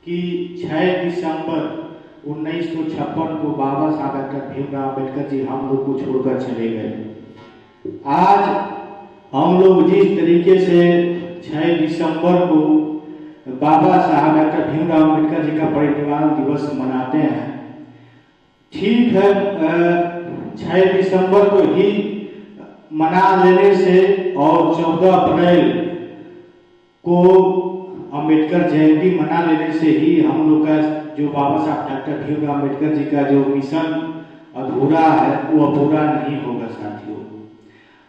कि 6 दिसंबर 1956 को बाबा साहब डॉक्टर भीमराव अम्बेडकर जी हम लोग को छोड़कर चले गए। आज हम लोग जिस तरीके से 6 दिसंबर को बाबा साहब डॉक्टर भीमराव अम्बेडकर जी का परिनिर्वाण दिवस मनाते हैं, ठीक है, 6 दिसंबर को ही मना लेने से और 14 अप्रैल को अम्बेडकर जयंती मना लेने से ही हम लोग का जो बाबा साहब डॉक्टर भीमराव अम्बेडकर जी का जो मिशन अधूरा है वो पूरा नहीं होगा। साथियों,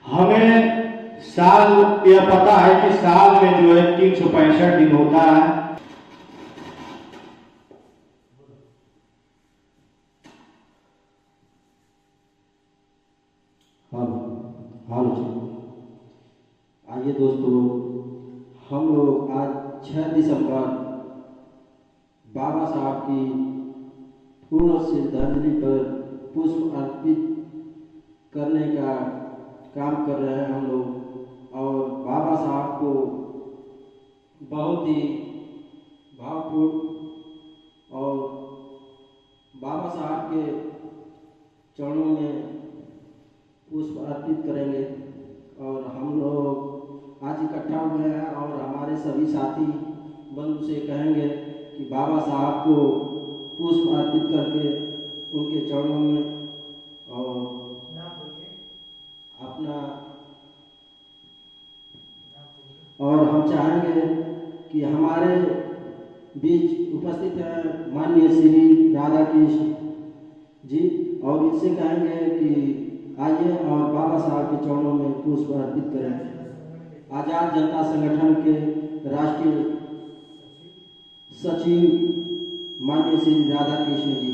हमें साल यह पता है कि साल में जो है 365 दिन होता है। आइए दोस्तों, हम लोग आज 6 दिसंबर बाबा साहब की पूर्ण श्रद्धांजलि पर पुष्प अर्पित करने का काम कर रहे हैं हम लोग। और बाबा साहब को बहुत ही भावपूर्ण और बाबा साहब के चरणों में पुष्प अर्पित करेंगे। और हम लोग आज इकट्ठा हुए हैं और हमारे सभी साथी बंधु से कहेंगे कि बाबा साहब को पुष्प अर्पित करके उनके चरणों में और अपना, और हम चाहेंगे कि हमारे बीच उपस्थित है माननीय श्री राधा कृष्ण जी, और इनसे कहेंगे कि आइए और बाबा साहब के चरणों में पुष्प अर्पित करें। आजाद जनता संगठन के राष्ट्रीय सचिव माननीय श्री राधा कृष्ण जी।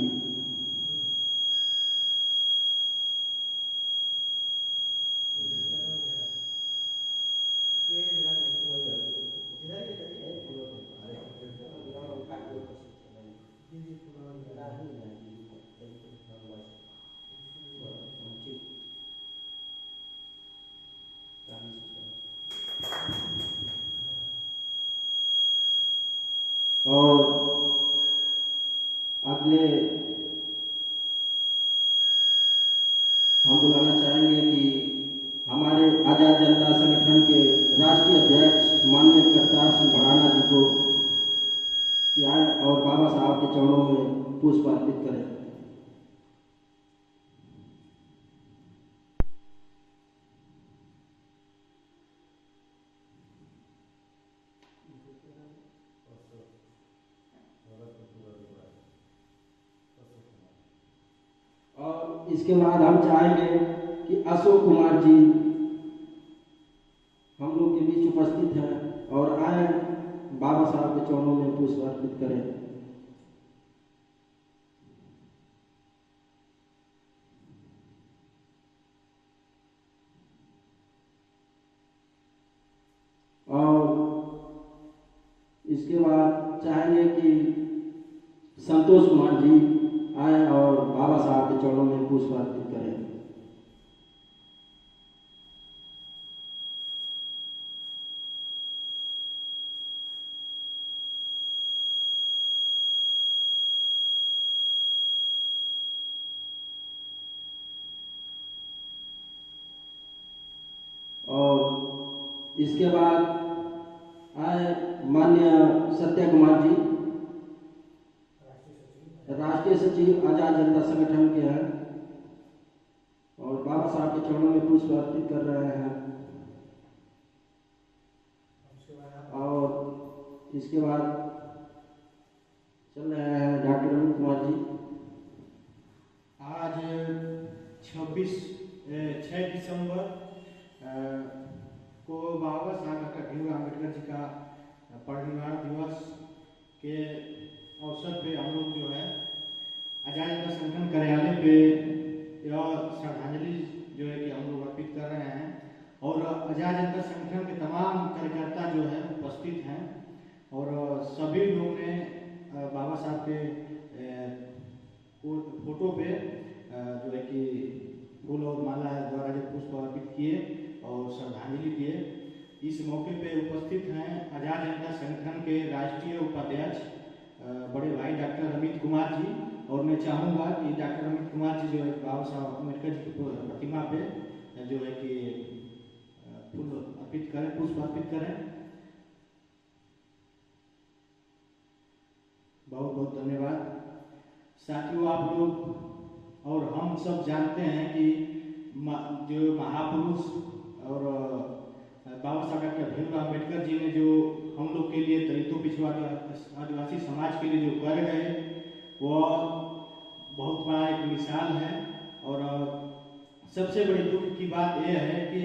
और अगले हम बुलाना चाहेंगे कि हमारे आजाद जनता संगठन के राष्ट्रीय अध्यक्ष माननीय करतार सिंह भड़ाना जी को कि आए और बाबा साहब के चरणों में पुष्प अर्पित करें। और इसके बाद हम चाहेंगे कि अशोक कुमार जी हम लोग के बीच उपस्थित हैं और आए बाबा साहब के चरणों में पुष्प अर्पित करें। और इसके बाद चाहेंगे कि संतोष कुमार जी आए और बाबा साहब के चरणों में पुष्प अर्पित करें। और इसके बाद आए माननीय सत्य कुमार जी, राष्ट्रीय सचिव आजाद जनता संगठन के हैं और बाबा साहब के चरणों में पुष्प अर्पित कर रहे हैं। और इसके बाद चल रहे हैं डॉक्टर अरुण कुमार जी। आज 6 दिसंबर को बाबा साहब डॉक्टर भीमराव अम्बेडकर जी का परिनिर्वाण दिवस के अवसर पे हम लोग जो है आजाद जनता संगठन कार्यालय पे यह श्रद्धांजलि जो है कि हम लोग अर्पित कर रहे हैं। और आजाद जनता संगठन के तमाम कार्यकर्ता जो है उपस्थित हैं और सभी लोग ने बाबा साहब के फोटो पे जो है कि फूल और माला द्वारा जो पुष्प अर्पित किए और श्रद्धांजलि दिए। इस मौके पे उपस्थित हैं आजाद जनता संगठन के राष्ट्रीय उपाध्यक्ष डॉक्टर अमित कुमार जी, और मैं चाहूँगा कि डॉक्टर अमित कुमार जी जो है बाबा साहब अम्बेडकर जी की प्रतिमा पे जो है कि फूल अर्पित करें, पुष्प अर्पित करें। बहुत बहुत धन्यवाद। साथियों, आप लोग और हम सब जानते हैं कि जो महापुरुष और बाबा साहब डॉक्टर भीमराव अम्बेडकर जी ने जो हम लोग के लिए दलितों पिछड़ा आदिवासी समाज के लिए जो कर गए, वह बहुत बड़ा एक मिसाल है। और सबसे बड़ी दुख की बात यह है कि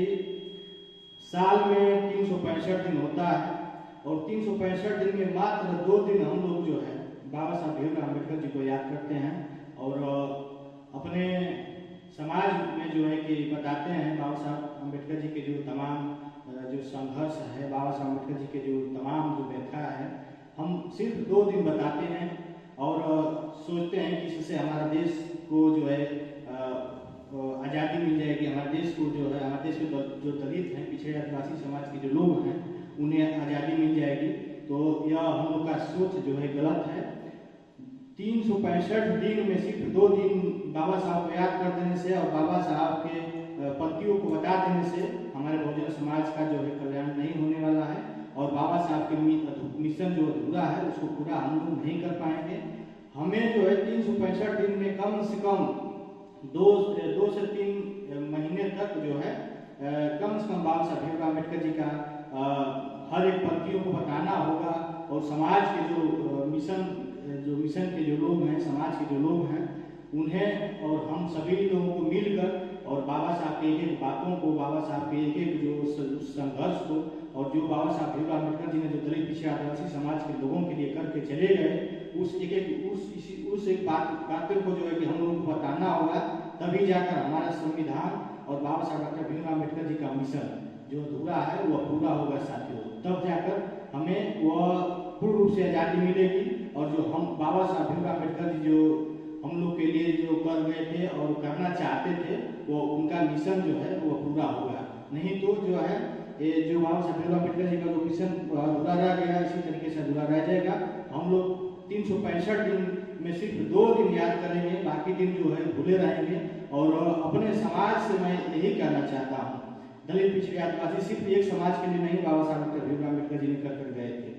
साल में 365 दिन होता है, और 365 दिन में मात्र 2 दिन हम लोग जो है बाबा साहब भीमराव अम्बेडकर जी को याद करते हैं और अपने समाज में जो है कि बताते हैं बाबा साहब अम्बेडकर जी के जो तमाम जो संघर्ष है, बाबा साहब अम्बेडकर जी के जो तमाम जो व्यथा है, हम सिर्फ 2 दिन बताते हैं और सोचते हैं कि इससे हमारा देश को जो है आज़ादी मिल जाएगी, हमारे देश को जो है, हमारे देश के जो दलित हैं, पिछड़े आदिवासी समाज के जो लोग हैं, उन्हें आज़ादी मिल जाएगी। तो यह हम लोग का सोच जो है गलत है। 365 दिन में सिर्फ 2 दिन बाबा साहब को याद कर देने से और बाबा साहब के पंक्तियों को बता देने से हमारे बहुजन समाज का जो है कल्याण नहीं होने वाला है, और बाबा साहब के मिशन जो अधूरा है उसको पूरा हम लोग नहीं कर पाएंगे। हमें जो है 365 दिन में कम से कम 2 से 3 महीने तक जो है कम से कम बाबा साहब भीमराव अम्बेडकर जी का हर एक पंक्तियों को बताना होगा, और समाज के जो मिशन के जो लोग हैं, समाज के जो लोग हैं, उन्हें और हम सभी लोगों को मिलकर और बाबा साहब के एक एक बातों को, बाबा साहब के एक एक जो संघर्ष को, और जो बाबा साहब भीमराव अम्बेडकर जी ने जो दलित पिछड़े आदिवासी समाज के लोगों के लिए करके चले गए, उस एक बातों को जो है कि हम लोगों को बताना होगा, तभी जाकर हमारा संविधान और बाबा साहब डॉक्टर भीमराव अम्बेडकर जी का मिशन जो अधूरा है वह पूरा होगा साथियों। तब जाकर हमें वह पूर्ण रूप से आज़ादी मिलेगी, और जो हम बाबा साहब भीमराव अम्बेडकर जी जो हम लोग के लिए जो कर गए थे और करना चाहते थे, वो उनका मिशन जो है वो पूरा होगा। नहीं तो जो है ये जो बाबा साहब भीमराव अम्बेडकर जी का जो मिशन अधूरा रह गया, इसी तरीके से अधूरा रह जाएगा। हम लोग 365 दिन में सिर्फ 2 दिन याद करेंगे, बाकी दिन जो है भूले रहेंगे। और अपने समाज से मैं यही कहना चाहता हूँ, दलित पिछड़े आदिवासी सिर्फ एक समाज के लिए नहीं बाबा साहब डॉक्टर भीमराव अम्बेडकर जी ने कर गए थे।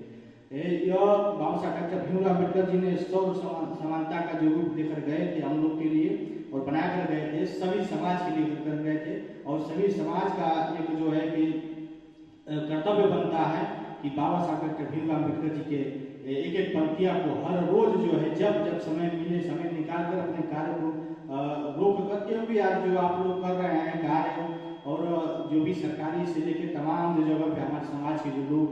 यह बाबा साहब डॉक्टर भीमराव अम्बेडकर जी ने सर्व समानता का जो रूप लेकर गए थे हम लोग के लिए और बना कर गए थे, सभी समाज के लिए कर गए थे। और सभी समाज का एक जो है कि कर्तव्य बनता है कि बाबा साहब डॉक्टर भीमराव अम्बेडकर जी के एक एक पंक्तियाँ को हर रोज जो है जब समय मिले, समय निकाल कर अपने कार्य को रोक करके भी आज जो आप लोग कर रहे हैं कार्य, और जो भी सरकारी से लेकर तमाम जो जगह पे हमारे समाज के जो लोग,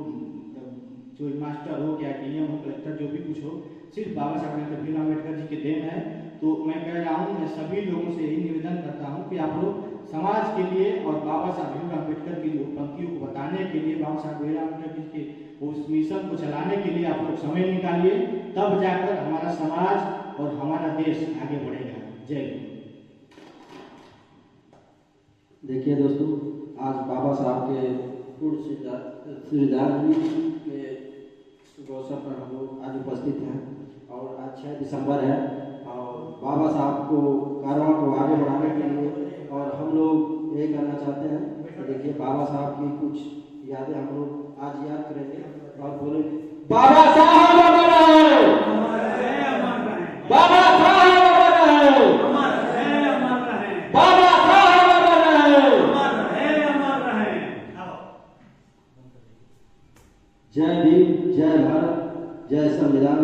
जो मास्टर हो या डीएम हो, कलेक्टर, जो भी कुछ हो, सिर्फ बाबा साहब डॉक्टर भीमराव अम्बेडकर जी के देन है। तो मैं कह रहा हूँ, मैं सभी लोगों से यही निवेदन करता हूँ कि आप लोग समाज के लिए और बाबा साहब भीमराव अम्बेडकर की जो पंक्तियों को बताने के लिए, बाबा साहब भीमराव अम्बेडकर जी के उस मिशन को चलाने के लिए आप लोग समय निकालिए, तब जाकर हमारा समाज और हमारा देश आगे बढ़ेगा। जय हिंद। देखिए दोस्तों, आज बाबा साहब के पूर्ण श्रद्धांजलि के शुभ अवसर पर हम लोग आज उपस्थित हैं, और आज 6 दिसंबर है, और बाबा साहब को कारवां को आगे बढ़ाने के लिए और हम लोग ये करना चाहते हैं कि देखिए बाबा साहब की कुछ यादें हम लोग आज याद करेंगे और बोलेंगे, बाबा साहब अमर रहे, बाबा साहब अमर रहे, बाबा साहब अमर रहे। जय भीम, जय भारत, जय संविधान।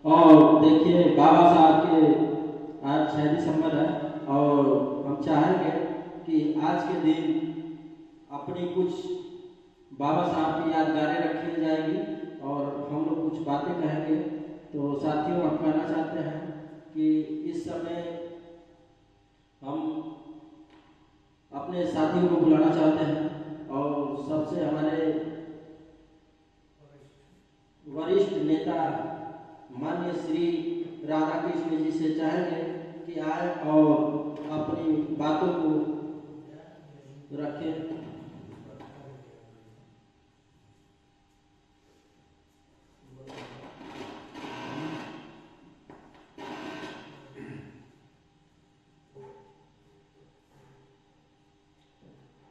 और देखिए बाबा साहब के आज 6 दिसंबर है, और हम चाहेंगे कि आज के दिन अपनी कुछ बाबा साहब की यादगारें रखी जाएगी और हम लोग कुछ बातें कहेंगे। तो साथियों, समय हम अपने साथियों को बुलाना चाहते हैं और सबसे हमारे वरिष्ठ नेता माननीय श्री राधा कृष्ण जी से चाहेंगे कि आए और अपनी बातों को रखें।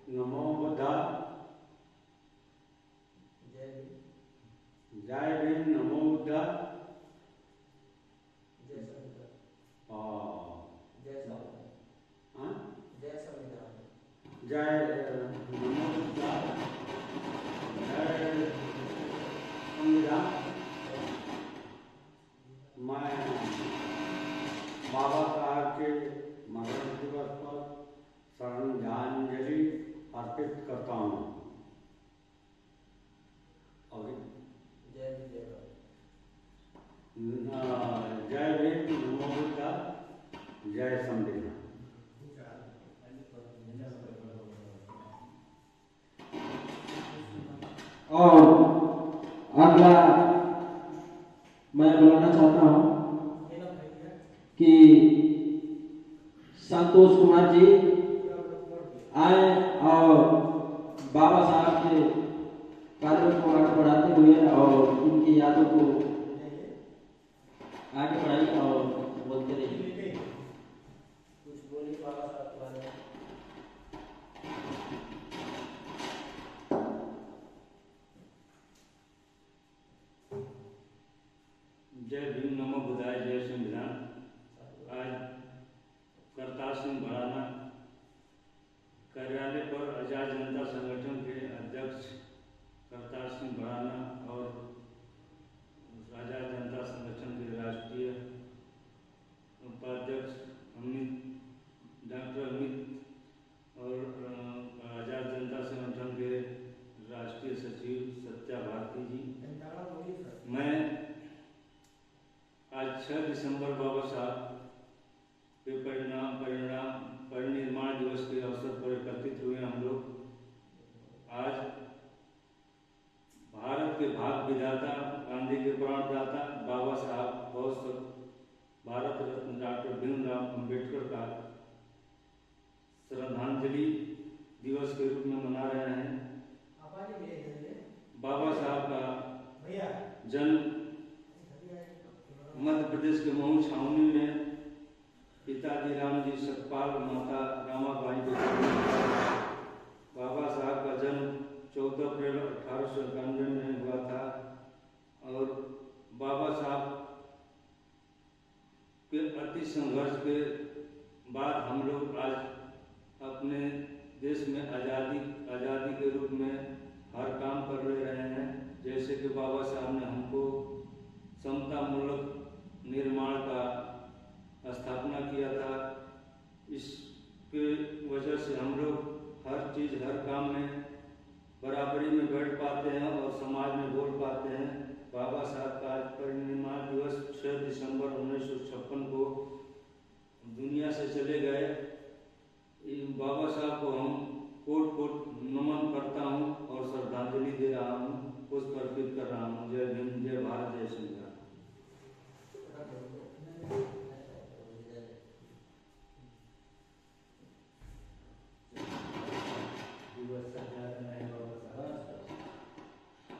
नमो बुद्धा। जय भीम। नमो बुद्धा। हाँ? जय नमो बुद्धा। जय संविधान। मैं बाबा साहब के मरण दिवस पर श्रद्धांजलि अर्पित करता हूँ। और जय भीम। नमो बुद्धा। जय संविधान। और अगला मैं बुलाना चाहता हूँ कि संतोष कुमार जी आए और बाबा साहब के कार्यों को आगे बढ़ाते हुए और उनकी यादों को आगे बढ़ाइए और बोलते रहिए। कुछ बोलिए बाबा साहब के बारे में। जय भीम। नमो बुद्धाय। जय संविधान। आज करतार सिंह भड़ाना कार्यालय पर आजाद जनता संगठन के अध्यक्ष करतार सिंह भड़ाना और आजाद जनता संगठन के राष्ट्रीय उपाध्यक्ष डॉक्टर अमित और आजाद जनता संगठन के राष्ट्रीय सचिव सत्या भारती जी, मैं आज 6 दिसंबर बाबा साहब के परिनिर्माण दिवस के अवसर पर एकत्रित हुए हम लोग। आज भारत के भाग विधाता, गांधी के प्राणदाता बाबा साहब और भारत रत्न डॉक्टर भीमराव अम्बेडकर का श्रद्धांजलि दिवस के रूप में मना रहे हैं। बाबा साहब का जन्म मध्य प्रदेश के महू छावनी में पिताजी राम जी सतपाल, माता रामाबाई के बाबा साहब का जन्म 14 अप्रैल 1891 में हुआ था। और बाबा साहब के अति संघर्ष के बाद हम लोग आज अपने देश में आज़ादी के रूप में हर काम कर ले रहे हैं। जैसे कि बाबा साहब ने हमको समता मूलक निर्माण का स्थापना किया था। इसके वजह से हम लोग हर चीज़ हर काम में बराबरी में बैठ पाते हैं और समाज में बोल पाते हैं। बाबा साहब का आज परिनिर्माण दिवस 6 दिसंबर 1956 को दुनिया से चले गए। बाबा साहब को हम कोट कोट नमन करता हूँ और श्रद्धांजलि दे रहा हूँ, पुष्प अर्पित कर रहा हूँ। जय भीम। जय भारत। जय संविधान।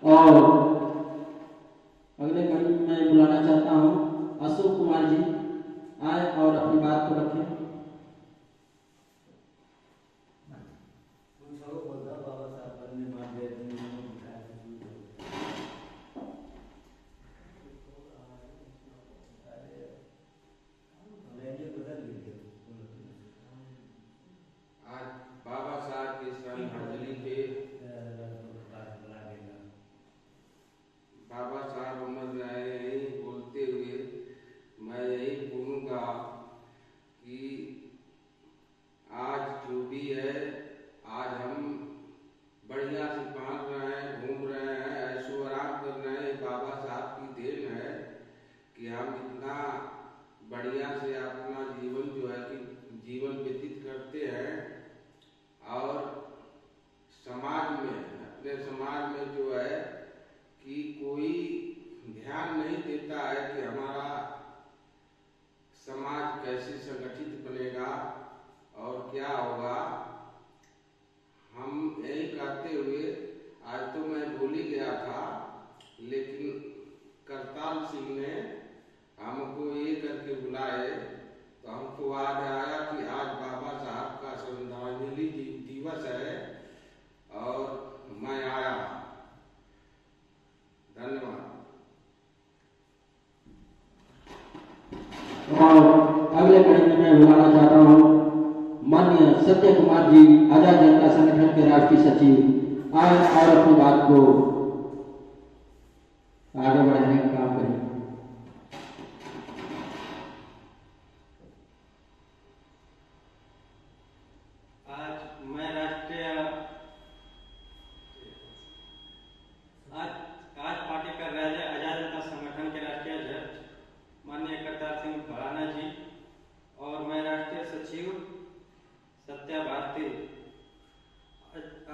और अगले कड़ी में मैं बुलाना चाहता हूँ अशोक कुमार जी आए और अपनी बात को रखें। आज बाबा साहब की श्रद्धांजलि पे बाबा साहब अमर रहे हैं बोलते हुए मैं यही सतपाल सिंह ने हमको ये करके बुलाए, तो हमको याद आया कि आज बाबा साहब का श्रद्धांजलि दिवस है और मैं आया। धन्यवाद। और अगले कड़ी में मैं बुलाना चाहता हूँ माननीय सत्य कुमार जी, आजाद जनता संगठन के राष्ट्रीय सचिव, आए और अपनी बात को आगे बढ़ाने का काम करें। आज पार्टी कर रहे हैं आजाद जनता संगठन के राष्ट्रीय अध्यक्ष माननीय करतार सिंह भराना जी और मैं राष्ट्रीय सचिव सत्या भारती।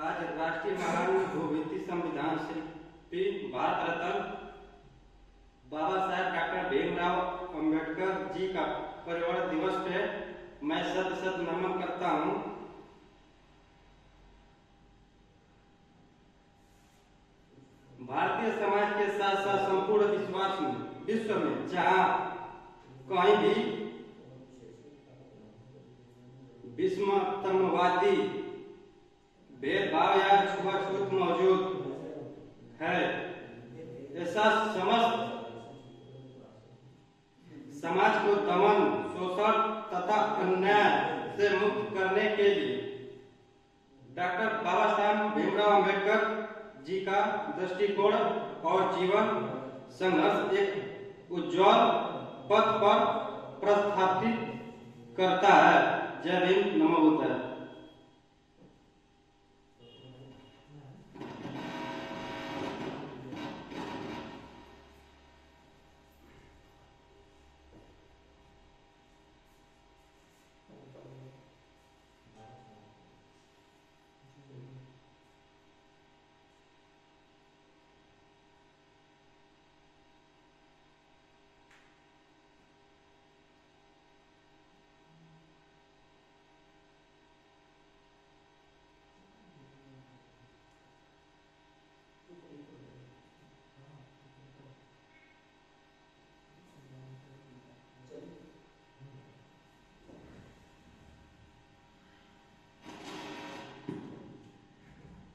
आज राष्ट्रीय महान भूमिति संविधान शिल्पी भारत रत्न बाबा साहेब डॉक्टर भीमराव अंबेडकर जी का परिवर्तन दिवस पे मैं शत शत नमन करता हूँ। भारतीय समाज के साथ साथ संपूर्ण विश्व में जहाँ कहीं भी विषमतावादी भेदभाव या छुआछूत मौजूद है, ऐसा समस्त समाज को दमन, शोषण तथा अन्याय से मुक्त करने के लिए डॉक्टर बाबा साहेब भीमराव अंबेडकर जी का दृष्टिकोण और जीवन संघर्ष एक उज्जवल पथ पर प्रस्थापित करता है। जय भीम, नमो बुद्धाय।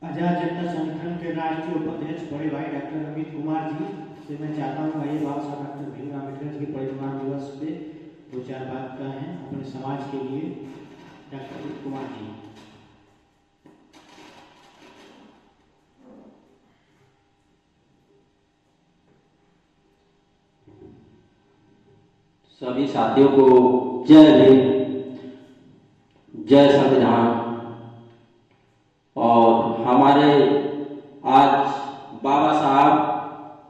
आजाद जनता संगठन के राष्ट्रीय उपाध्यक्ष बड़े भाई डॉक्टर अमित कुमार जी से मैं चाहता हूँ आइए बाबा साहब डॉक्टर भीमराव अम्बेडकर जी के परिनिर्वाण दिवस पे दो चार बात कहें अपने समाज के लिए। डॉक्टर अमित कुमार जी। सभी साथियों को जय भीम, जय संविधान। और हमारे आज बाबा साहब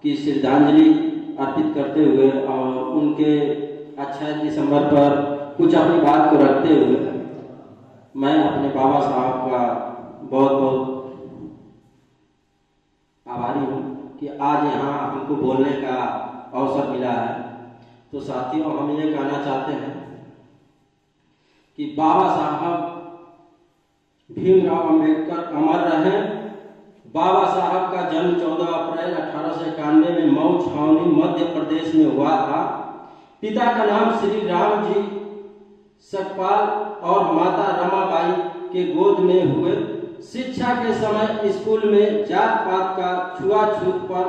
की श्रद्धांजलि अर्पित करते हुए और उनके 28 दिसंबर पर कुछ अपनी बात को रखते हुए मैं अपने बाबा साहब का बहुत बहुत आभारी हूँ कि आज यहाँ हमको बोलने का अवसर मिला है। तो साथियों, हम ये कहना चाहते हैं कि बाबा साहब भीमराव अंबेडकर अमर रहे। बाबा साहब का जन्म 14 अप्रैल 1891 में मऊ छावनी मध्य प्रदेश में हुआ था। पिता का नाम श्री राम जी सकपाल और माता रमाबाई के गोद में हुए। शिक्षा के समय स्कूल में जात पात का छुआछूत पर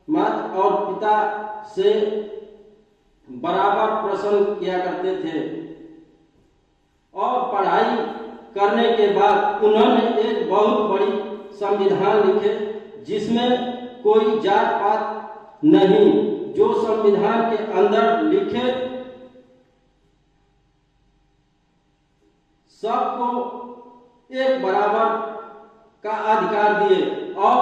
मत और पिता से बराबर प्रश्न किया करते थे और पढ़ाई करने के बाद उन्होंने एक बहुत बड़ी संविधान लिखे जिसमें कोई जात पात नहीं, जो संविधान के अंदर लिखे सबको एक बराबर का अधिकार दिए और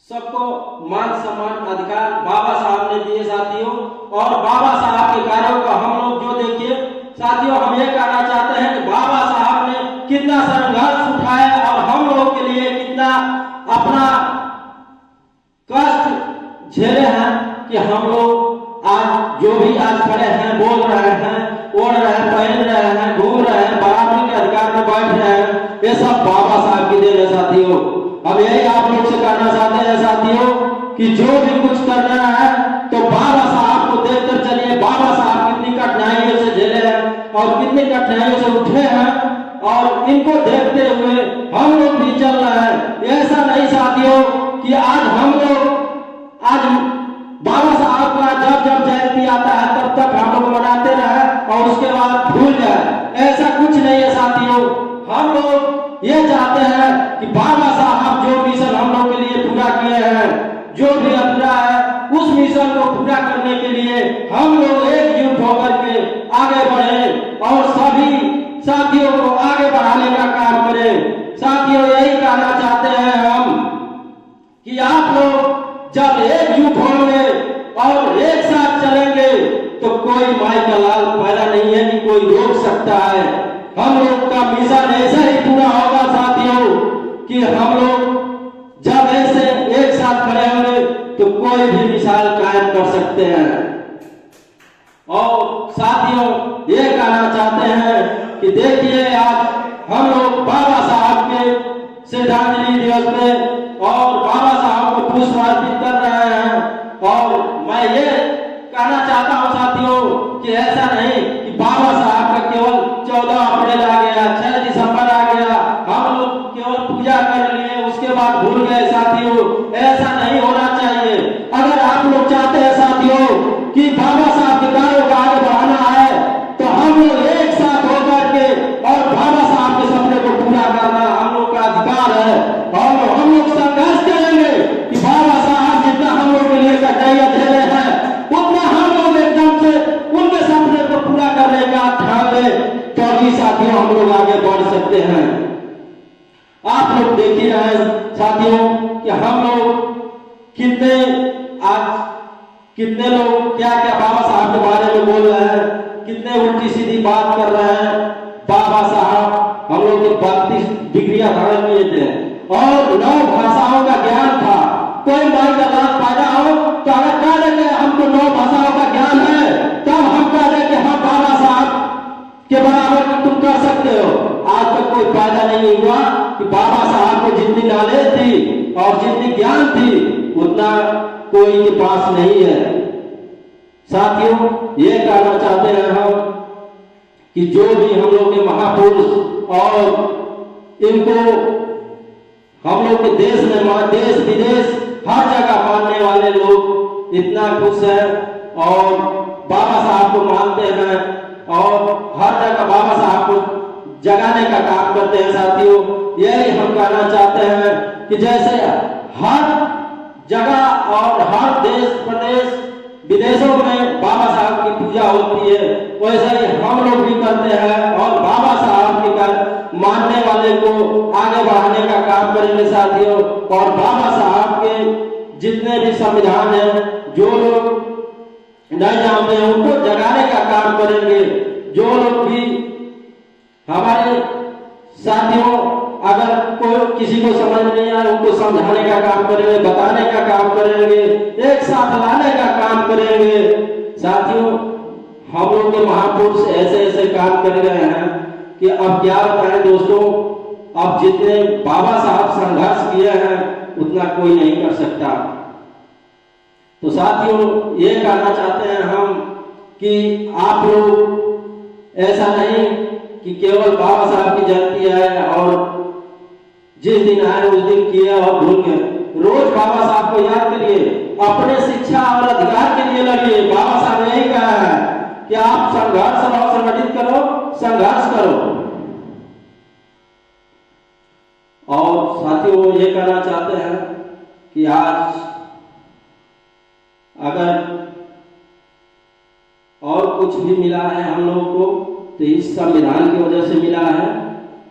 सबको मान सम्मान अधिकार बाबा साहब ने दिए साथियों। और बाबा साहब के कार्यों को हम लोग जो देखिए साथियों, हम ये कहना चाहते हैं कि बाबा साहब ने कितना संघर्ष उठाया और हम लोगों के लिए कितना अपना कष्ट झेले हैं कि हम लोग आज जो भी आज खड़े हैं, बोल रहे हैं, ओढ़ रहे हैं, पहन रहे हैं, घूम रहे हैं, बराबरी के अधिकार में बैठ रहे हैं, ये सब बाबा साहब की देन है साथियों। अब यही आप लोग से कहना चाहते हैं साथियों कि जो भी कुछ करना है तो बाबा साहब को देखकर चलिए। बाबा साहब कितनी कठिनाइयों से झेले हैं और कितनी कठिनाइयों से उठे हैं और इनको देखते हुए हम लोग भी चल रहे हैं। ऐसा नहीं साथियों कि आज हम लोग बाबा साहब का जब जब जयंती आता है तब तक हम लोग मनाते रहे और उसके बाद भूल जाए, ऐसा कुछ नहीं है साथियों। हम लोग ये चाहते हैं कि बाबा साहब जो मिशन हम लोग के लिए पूरा किए हैं, जो भी अधूरा है उस मिशन को पूरा करने के लिए हम लोग एकजुट होकर के आगे बढ़े और सभी साथियों को आगे बढ़ाने का काम करें। साथियों यही कहना चाहते हैं हम कि आप लोग जब एकजुट होंगे और एक साथ चलेंगे तो कोई माई का लाल पैदा नहीं है कि कोई रोक सकता है। हम लोग का मिशन ऐसा ही पूरा होगा साथियों कि हम लोग जब ऐसे एक साथ खड़े होंगे तो कोई भी मिसाल कायम कर सकते हैं। और साथियों ये कहना चाहते हैं कि देखिए आज हम लोग बाबा साहब के श्रद्धांजलि दिवस में और बाबा साहब को पुष्प अर्पित कर रहे हैं। और मैं ये कहना चाहता हूँ साथियों कि ऐसा नहीं कि बाबा साहब का केवल 14 अप्रैल आ गया, 6 दिसंबर आ गया, हम लोग केवल पूजा कर लिए उसके बाद भूल गए। साथियों ऐसा नहीं होना चाहिए। अगर आप लोग चाहते हैं साथियों कि बाबा साहब के कार्यों को आगे बढ़ाना है तो हम लोग एक साथ होकर के और बाबा साहब के सपने को पूरा करना हम लोग का अधिकार है। और हम लोग संघर्ष करेंगे कि बाबा साहब जितना हम लोग के लिए कठिनाइयां झेले हैं उतना हम लोग एकदम से उनके सपने को पूरा करने का ठान ले तो अभी साथियों हम लोग आगे बढ़ सकते हैं। आप लोग देख ही रहे हैं साथियों कि हम लोग कितने लोग क्या क्या बाबा साहब के बारे में बोल रहे हैं, कितने उल्टी सीधी बात कर रहे हैं। बाबा साहब हम लोग के 32 डिग्रियां धारण किए थे और 9 भाषाओं का ज्ञान था। कोई माई का लाल पैदा हो तो अगर कह देंगे हमको 9 भाषाओं का ज्ञान है तब हम कह देंगे हाँ बाबा साहब के बराबर तुम कर सकते हो। आज तक कोई फायदा नहीं हुआ कि बाबा साहब को जितनी नॉलेज थी और जितनी ज्ञान थी उतना कोई के पास नहीं है। साथियों ये कहना चाहते हैं हम कि जो भी हम लोग के महापुरुष और इनको हम लोग के देश में देश विदेश हर जगह मानने वाले लोग इतना खुश है और बाबा साहब को मानते हैं और हर जगह बाबा साहब को जगाने का काम करते हैं। साथियों यही हम कहना चाहते हैं कि जैसे हर जगह और हर देश प्रदेश विदेशों में बाबा साहब की पूजा होती है वैसे ही हम लोग भी करते हैं और बाबा साहब के मानने वाले को आगे बढ़ाने का काम करेंगे साथियों। और बाबा साहब के जितने भी संविधान है जो लोग नहीं जानते हैं उनको जगाने का काम करेंगे। जो लोग भी हमारे साथियों अगर कोई किसी को समझ नहीं आए उनको समझाने का काम करेंगे, बताने का काम करेंगे, एक साथ लाने का काम करेंगे। साथियों हम लोग के महापुरुष ऐसे ऐसे काम कर रहे हैं कि अब क्या बताएं दोस्तों, अब जितने बाबा साहब संघर्ष किए हैं उतना कोई नहीं कर सकता। तो साथियों ये कहना चाहते हैं हम कि आप लोग ऐसा नहीं कि केवल बाबा साहब की जयंती है और जिस दिन आए उस दिन किया और भूल गए। रोज बाबा साहब को याद करिए, अपने शिक्षा और अधिकार के लिए लड़िए। बाबा साहब ने यही कहा है कि आप संघर्ष और संगठित करो, संघर्ष करो। और साथियों ये कहना चाहते हैं कि आज अगर और कुछ भी मिला है हम लोगों को तो इस संविधान की वजह से मिला है।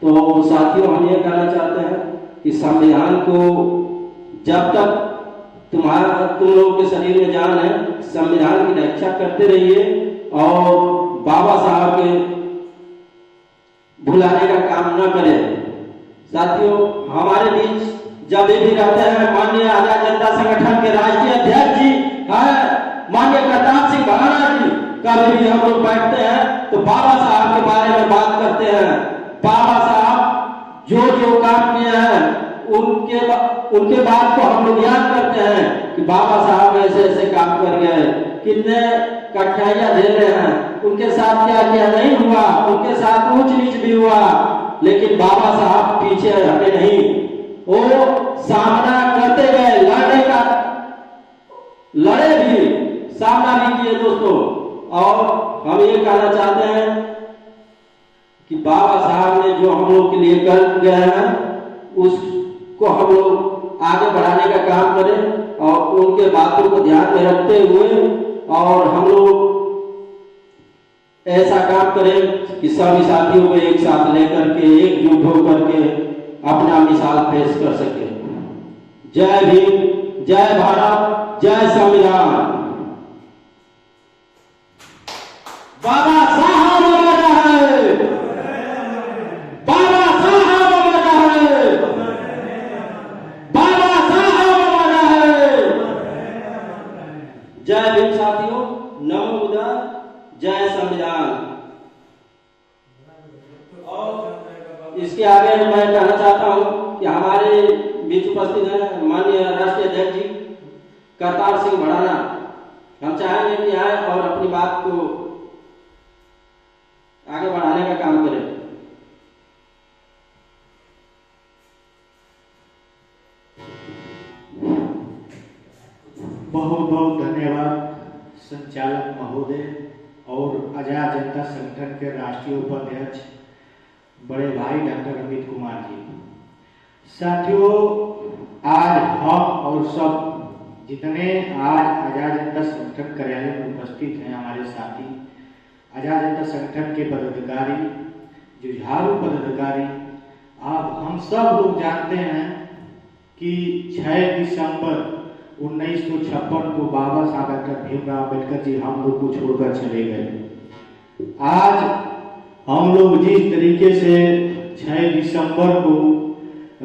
तो साथियों हम ये कहना चाहते हैं कि संविधान को जब तक तुम लोगों के शरीर में जान है संविधान की रक्षा करते रहिए और बाबा साहब के भुलाने का काम न करें। साथियों हमारे बीच जब भी रहते हैं माननीय आजाद जनता संगठन के राष्ट्रीय अध्यक्ष जी है माननीय प्रताप सिंह भाना जी, कभी भी हम लोग बैठते हैं तो बाबा साहब के बारे में बात करते हैं। बाबा साहब जो काम किए हैं उनके उनके बाद को हम लोग याद करते हैं कि बाबा साहब ऐसे ऐसे काम कर गए, कितने कठिनाइयां झेले हैं, उनके साथ क्या क्या नहीं हुआ, उनके साथ ऊंच नीच भी हुआ, लेकिन बाबा साहब पीछे हटे नहीं, वो सामना करते गए, लड़े भी, सामना भी किए दोस्तों। और हम ये कहना चाहते हैं कि बाबा साहब ने जो हम लोग के लिए कर गए हैं उसको हम लोग आगे बढ़ाने का काम करें और उनके बातों को ध्यान में रखते हुए और हम लोग ऐसा काम करें कि सभी साथियों को एक साथ लेकर के एकजुट होकर के अपना मिसाल पेश कर सके। जय भीम, जय भारत, जय संविधान। बाबा साहब अमर रहे, बाबा साहब अमर रहे, बाबा साहब अमर रहे। जय भीम साथियों, नमो बुद्धाय, जय संविधान। और इसके आगे मैं कहना चाहता हूं कि हमारे बीच उपस्थित हैं माननीय राष्ट्रीय अध्यक्ष जी करतार सिंह भड़ाना। हम चाहेंगे कि आए और अपनी बात को आगे बढ़ाने का काम करें। बहुत बहुत धन्यवाद संचालक महोदय और आजाद जनता संगठन के राष्ट्रीय उपाध्यक्ष बड़े भाई डॉक्टर अमित कुमार जी। साथियों, आज हम और सब जितने आज आजाद जनता संगठन कार्यालय में उपस्थित हैं हमारे साथी, आजाद जनता संगठन के पदाधिकारी, जुझारू पदाधिकारी, आप हम सब लोग जानते हैं कि 6 दिसंबर 1956 को बाबा साहब डॉक्टर भीमराव अम्बेडकर जी हम लोग को छोड़कर चले गए। आज हम लोग जिस तरीके से 6 दिसंबर को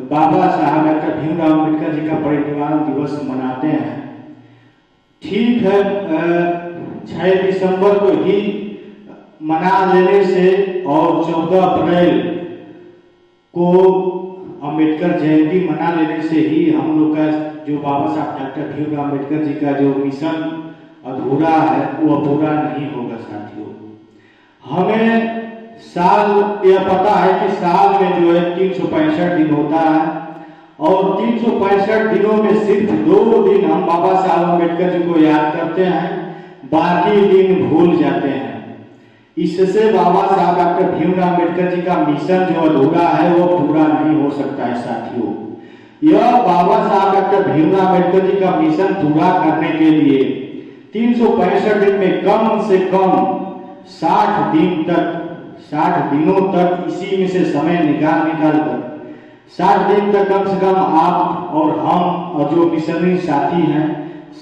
बाबा साहब डॉक्टर भीमराव अम्बेडकर जी का परिनिर्वाण दिवस मनाते हैं, ठीक है, 6 दिसंबर को ही मना लेने से और 14 अप्रैल को अम्बेडकर जयंती मना लेने से ही हम लोग का जो बाबा साहब डॉक्टर भीमराव अम्बेडकर जी का जो मिशन अधूरा है वो पूरा नहीं होगा। साथियों, हमें साल यह पता है कि साल में जो है 365 दिन होता है और 365 दिनों में सिर्फ 2 दिन हम बाबा साहब अम्बेडकर जी को याद करते हैं, बाकी दिन भूल जाते हैं। इससे बाबा साहब डॉक्टर भीमराव अम्बेडकर जी का मिशन जो अधूरा है वो पूरा नहीं हो सकता है। साथियों, यह बाबा साहब डॉक्टर भीमराव अम्बेडकर जी का मिशन पूरा करने के लिए 365 दिन में कम से कम 60 दिनों तक इसी में से समय निकाल कर 60 दिन तक कम से कम आप और हम और जो मिशनरी साथी हैं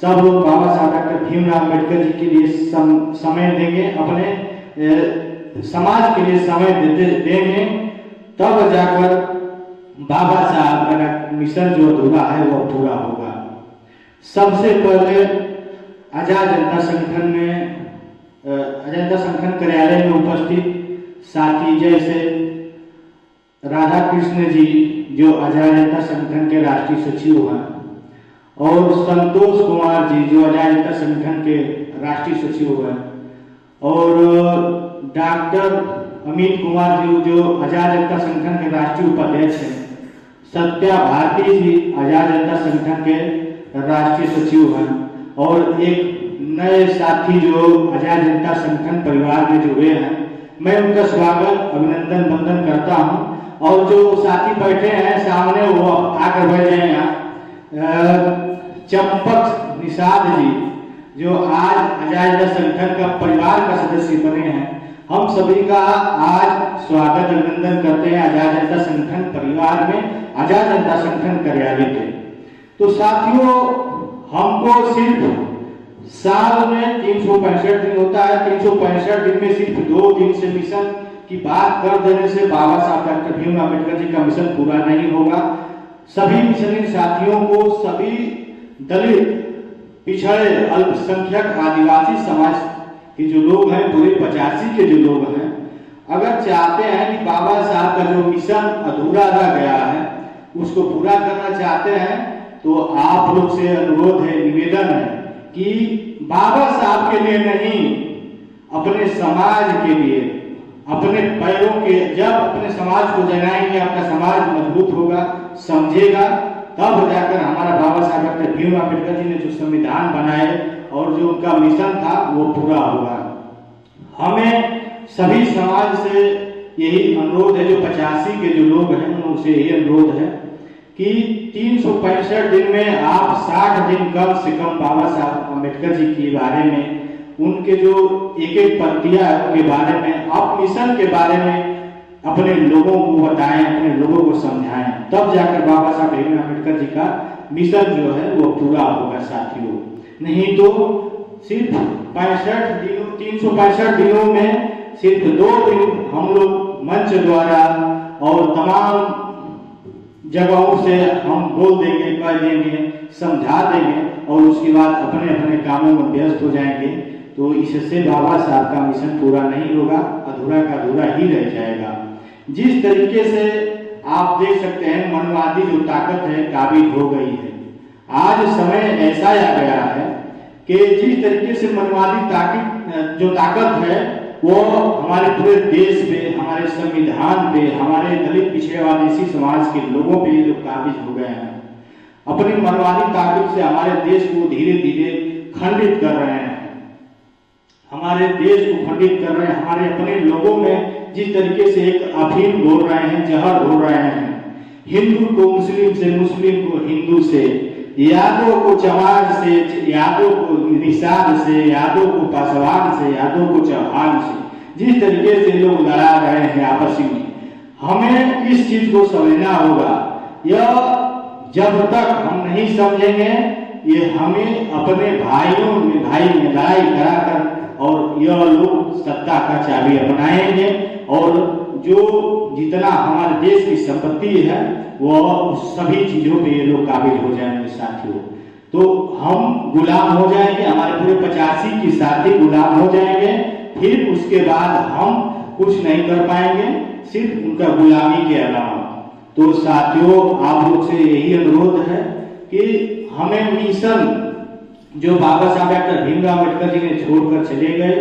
सब लोग बाबा साहब डॉक्टर भीमराव अम्बेडकर जी के लिए समय देंगे, अपने समाज के लिए समय देंगे, तब जाकर बाबा साहब का मिशन जो अधूरा है वो पूरा होगा। सबसे पहले आजाद जनता संगठन में आजाद जनता संगठन कार्यालय में उपस्थित साथी जैसे राधा कृष्ण जी जो आजाद जनता संगठन के राष्ट्रीय सचिव हैं और संतोष कुमार जी जो आजाद जनता संगठन के राष्ट्रीय सचिव हैं और डॉक्टर अमित कुमार जी जो आजाद जनता संगठन के राष्ट्रीय उपाध्यक्ष हैं, सत्या भारती जी आजाद जनता संगठन के राष्ट्रीय सचिव हैं और एक नए साथी जो आजाद जनता संगठन परिवार में जुड़े हैं, मैं उनका स्वागत अभिनंदन वंदन करता हूं। और जो साथी बैठे हैं सामने वो आकर बैठ जाएंगे। चंपक निषाद जी जो आज आजाद जनता संगठन का परिवार का सदस्य बने हैं, हम सभी का आज स्वागत अभिनंदन करते हैं आजाद जनता संगठन परिवार में, आजाद जनता संगठन कार्यालय के। तो साथियों, हमको सिर्फ साल में 365 दिन होता है, 365 दिन में सिर्फ 2 दिन से मिशन की बात कर देने से बाबा साहब डॉक्टर भीमराव अम्बेडकर जी का मिशन पूरा नहीं होगा। सभी मिशनरी साथियों को, सभी दलित, पिछड़े, अल्पसंख्यक, आदिवासी समाज के जो लोग हैं, पूरे 85 के जो लोग हैं, अगर चाहते हैं कि बाबा साहब का जो मिशन अधूरा रह गया है उसको पूरा करना चाहते हैं तो आप लोग से अनुरोध है, निवेदन है कि बाबा साहब के लिए नहीं, अपने समाज के लिए, अपने पैरों के, जब अपने समाज को जगाएंगे, अपना समाज मजबूत होगा, समझेगा, तब जाकर हमारा बाबा साहब डॉक्टर भीमराव अम्बेडकर जी ने जो संविधान बनाए और जो उनका मिशन था वो पूरा होगा। हमें सभी समाज से यही अनुरोध है, जो 85 के जो लोग हैं उनसे यही अनुरोध है कि 365 दिन में आप 60 दिन कम से कम बाबा साहब अम्बेडकर जी के बारे में, उनके जो एक एक पंक्तियां है उनके बारे में, आप मिशन के बारे में अपने लोगों को बताएं, अपने लोगों को समझाएं, तब जाकर बाबा साहब भीमराव अम्बेडकर जी का मिशन जो है वो पूरा होगा साथियों। नहीं तो सिर्फ 365 दिनों में सिर्फ 2 दिन हम लोग मंच द्वारा और तमाम जगहों से हम बोल देंगे, कह देंगे, समझा देंगे और उसके बाद अपने अपने कामों में व्यस्त हो जाएंगे, तो इससे बाबा साहब का मिशन पूरा नहीं होगा, अधूरा का अधूरा ही रह जाएगा। जिस तरीके से आप देख सकते हैं मनवादी जो ताकत है काबिज हो गई है। आज समय ऐसा आ गया है कि जिस तरीके से मनवादी जो ताकत है वो हमारे पूरे देश पे, हमारे संविधान पे, हमारे दलित पिछड़े आदिवासी समाज के लोगों पे ये लोग काबिज हो गए हैं। अपनी मनवादी ताकत से हमारे देश को धीरे धीरे खंडित कर रहे हैं, हमारे देश को खंडित कर रहे हैं। हमारे अपने लोगों में जिस तरीके से एक अफीम घोल रहे हैं, जहर घोल रहे हैं, हिंदू को मुस्लिम से, मुस्लिम को हिंदू से, यादव को चमार से, यादव को निषाद से, यादव को पासवान से, यादव को चौहान से, जिस तरीके से लोग लड़ा रहे हैं आपस में, हमें इस चीज को समझना होगा। यह जब तक हम नहीं समझेंगे, ये हमें अपने भाइयों में भाई में लड़ाई कराकर और यह लोग सत्ता का चाबी अपनाएंगे और जो जितना हमारे देश की संपत्ति है वो सभी चीजों पे ये लोग काबिज हो जाएंगे साथियों। तो हम गुलाम हो जाएंगे, हमारे पूरे 85 की साथी गुलाम हो जाएंगे, फिर उसके बाद हम कुछ नहीं कर पाएंगे सिर्फ उनका गुलामी के अलावा। तो साथियों आप लोग से यही अनुरोध है कि हमें मिशन जो बाबा साहब डॉक्टर भीमराव अम्बेडकर जी ने छोड़कर चले गए,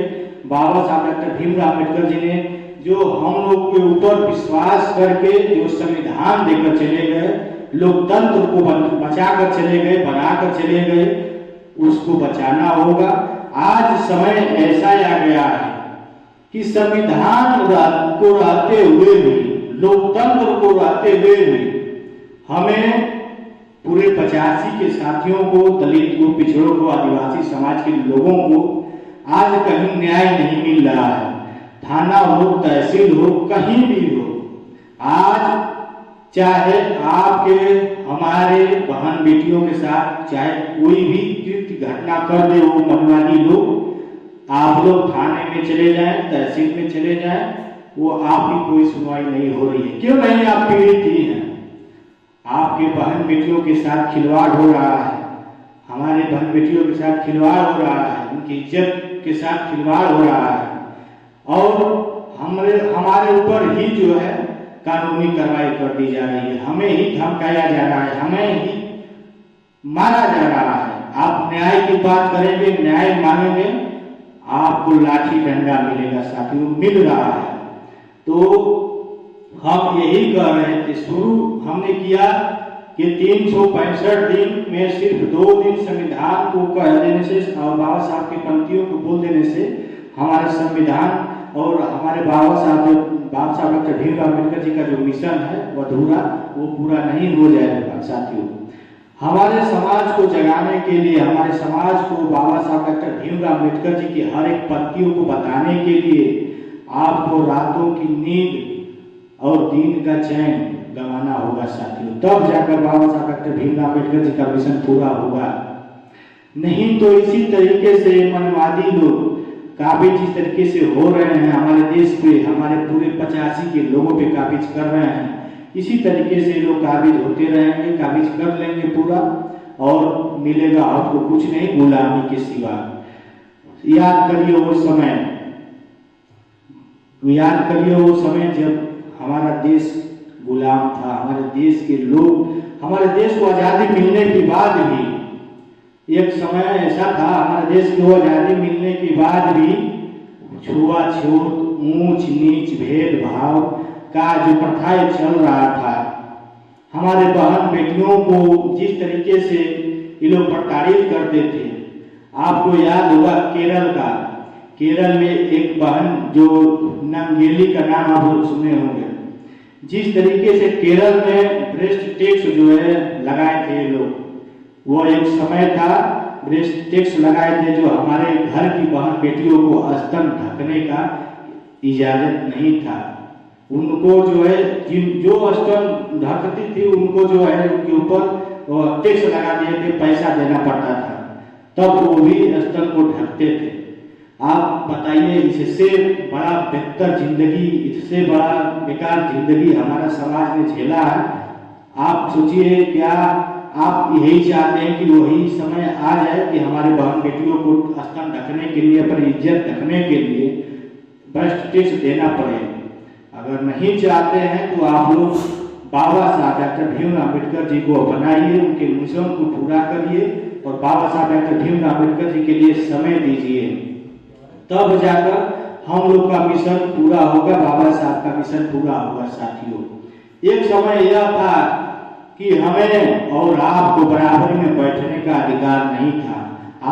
बाबा साहब डॉक्टर भीमराव अम्बेडकर जी ने जो हम लोग के ऊपर विश्वास करके जो संविधान देकर चले गए, लोकतंत्र को बचाकर चले गए, बनाकर चले गए, उसको बचाना होगा। आज समय ऐसा आ गया है कि संविधान को रहते हुए भी, लोकतंत्र को रहते हुए भी हमें पूरे 85 के साथियों को, दलित को, पिछड़ों को, आदिवासी समाज के लोगों को आज कहीं न्याय नहीं मिल रहा है। थाना हो, तहसील हो, कहीं भी हो, आज चाहे आपके हमारे बहन बेटियों के साथ चाहे कोई भी कृत्य घटना कर दे वो मनवादी लोग, आप लोग थाने में चले जाएं, तहसील में चले जाएं, वो आपकी कोई सुनवाई नहीं हो रही है। क्यों नहीं? आप पीड़ित ही हैं। आपके बहन बेटियों के साथ खिलवाड़ हो रहा है, हमारे बहन बेटियों के साथ खिलवाड़ हो रहा है, उनकी इज्जत के साथ खिलवाड़ हो रहा है और हमारे ऊपर ही जो है कानूनी कार्रवाई कर दी जा रही है, हमें ही धमकाया जा रहा है, हमें ही मारा जा रहा है। आप न्याय की बात करेंगे, न्याय मांगेंगे, आपको लाठी डंडा मिलेगा साथियों, मिल रहा है। तो हम यही कह रहे थे, शुरू हमने किया कि 365 दिन में सिर्फ 2 दिन संविधान को कह देने से और बाबा साहब की पंक्तियों को बोल देने से हमारा संविधान और हमारे बाबा साहब डॉक्टर भीमराव अम्बेडकर जी का जो मिशन है वो अधूरा, वो पूरा नहीं हो जाएगा साथियों। हमारे समाज को जगाने के लिए, हमारे समाज को बाबा साहब डॉक्टर भीमराव अम्बेडकर जी की हर एक पंक्तियों को बताने के लिए आपको रातों की नींद और दिन का चैन गंवाना होगा साथियों, तब जाकर बाबा साहब डॉक्टर भीमराव अम्बेडकर जी का मिशन पूरा होगा। नहीं तो इसी तरीके से मनवादी लोग काबिज जिस तरीके से हो रहे हैं हमारे देश पे, हमारे पूरे 85 के लोगों पे काबिज कर रहे हैं, इसी तरीके से लोग काबिज होते रहेंगे, काबिज कर लेंगे पूरा और मिलेगा आपको कुछ नहीं गुलामी के सिवा। याद करिए वो समय जब हमारा देश गुलाम था। हमारे देश के लोग, हमारे देश को आज़ादी मिलने के बाद भी एक समय ऐसा था, हमारे देश को आज़ादी मिलने के बाद भी छुआछूत, ऊंच नीच, भेदभाव का जो प्रथाएं चल रहा था, हमारे बहन बेटियों को जिस तरीके से ये लोग प्रताड़ित करते थे। आपको याद होगा केरल में एक बहन जो नंगेली का नाम आप लोग सुने होंगे, जिस तरीके से केरल में ब्रेस्ट टैक्स जो है लगाए थे लोग, वो एक समय था ब्रेस्ट टैक्स लगाए थे जो हमारे घर की बहन बेटियों को स्तन ढकने का इजाजत नहीं था। उनको जो है जो स्तन ढकती थी उनको जो है उनके ऊपर टैक्स लगा दिए थे, पैसा देना पड़ता था, तब वो भी स्तन को ढकते थे। आप बताइए, इससे बड़ा बेहतर जिंदगी, इससे बड़ा बेकार जिंदगी हमारा समाज ने झेला है। आप सोचिए, क्या आप यही चाहते हैं कि वही समय आ जाए कि हमारे बहन बेटियों को स्तन ढकने के लिए, अपनी इज्जत ढकने के लिए ब्रेस्ट टैक्स देना पड़े? अगर नहीं चाहते हैं तो आप लोग बाबा साहब डॉक्टर भीमराव अम्बेडकर जी को अपनाइए, उनके मिशन को पूरा करिए और बाबा साहब डॉक्टर भीमराव अम्बेडकर जी के लिए समय दीजिए, तब जाकर हम लोग का मिशन पूरा होगा, बाबा साहब का मिशन पूरा होगा। साथियों, एक समय यह था कि हमें और आपको बराबरी में बैठने का अधिकार नहीं था।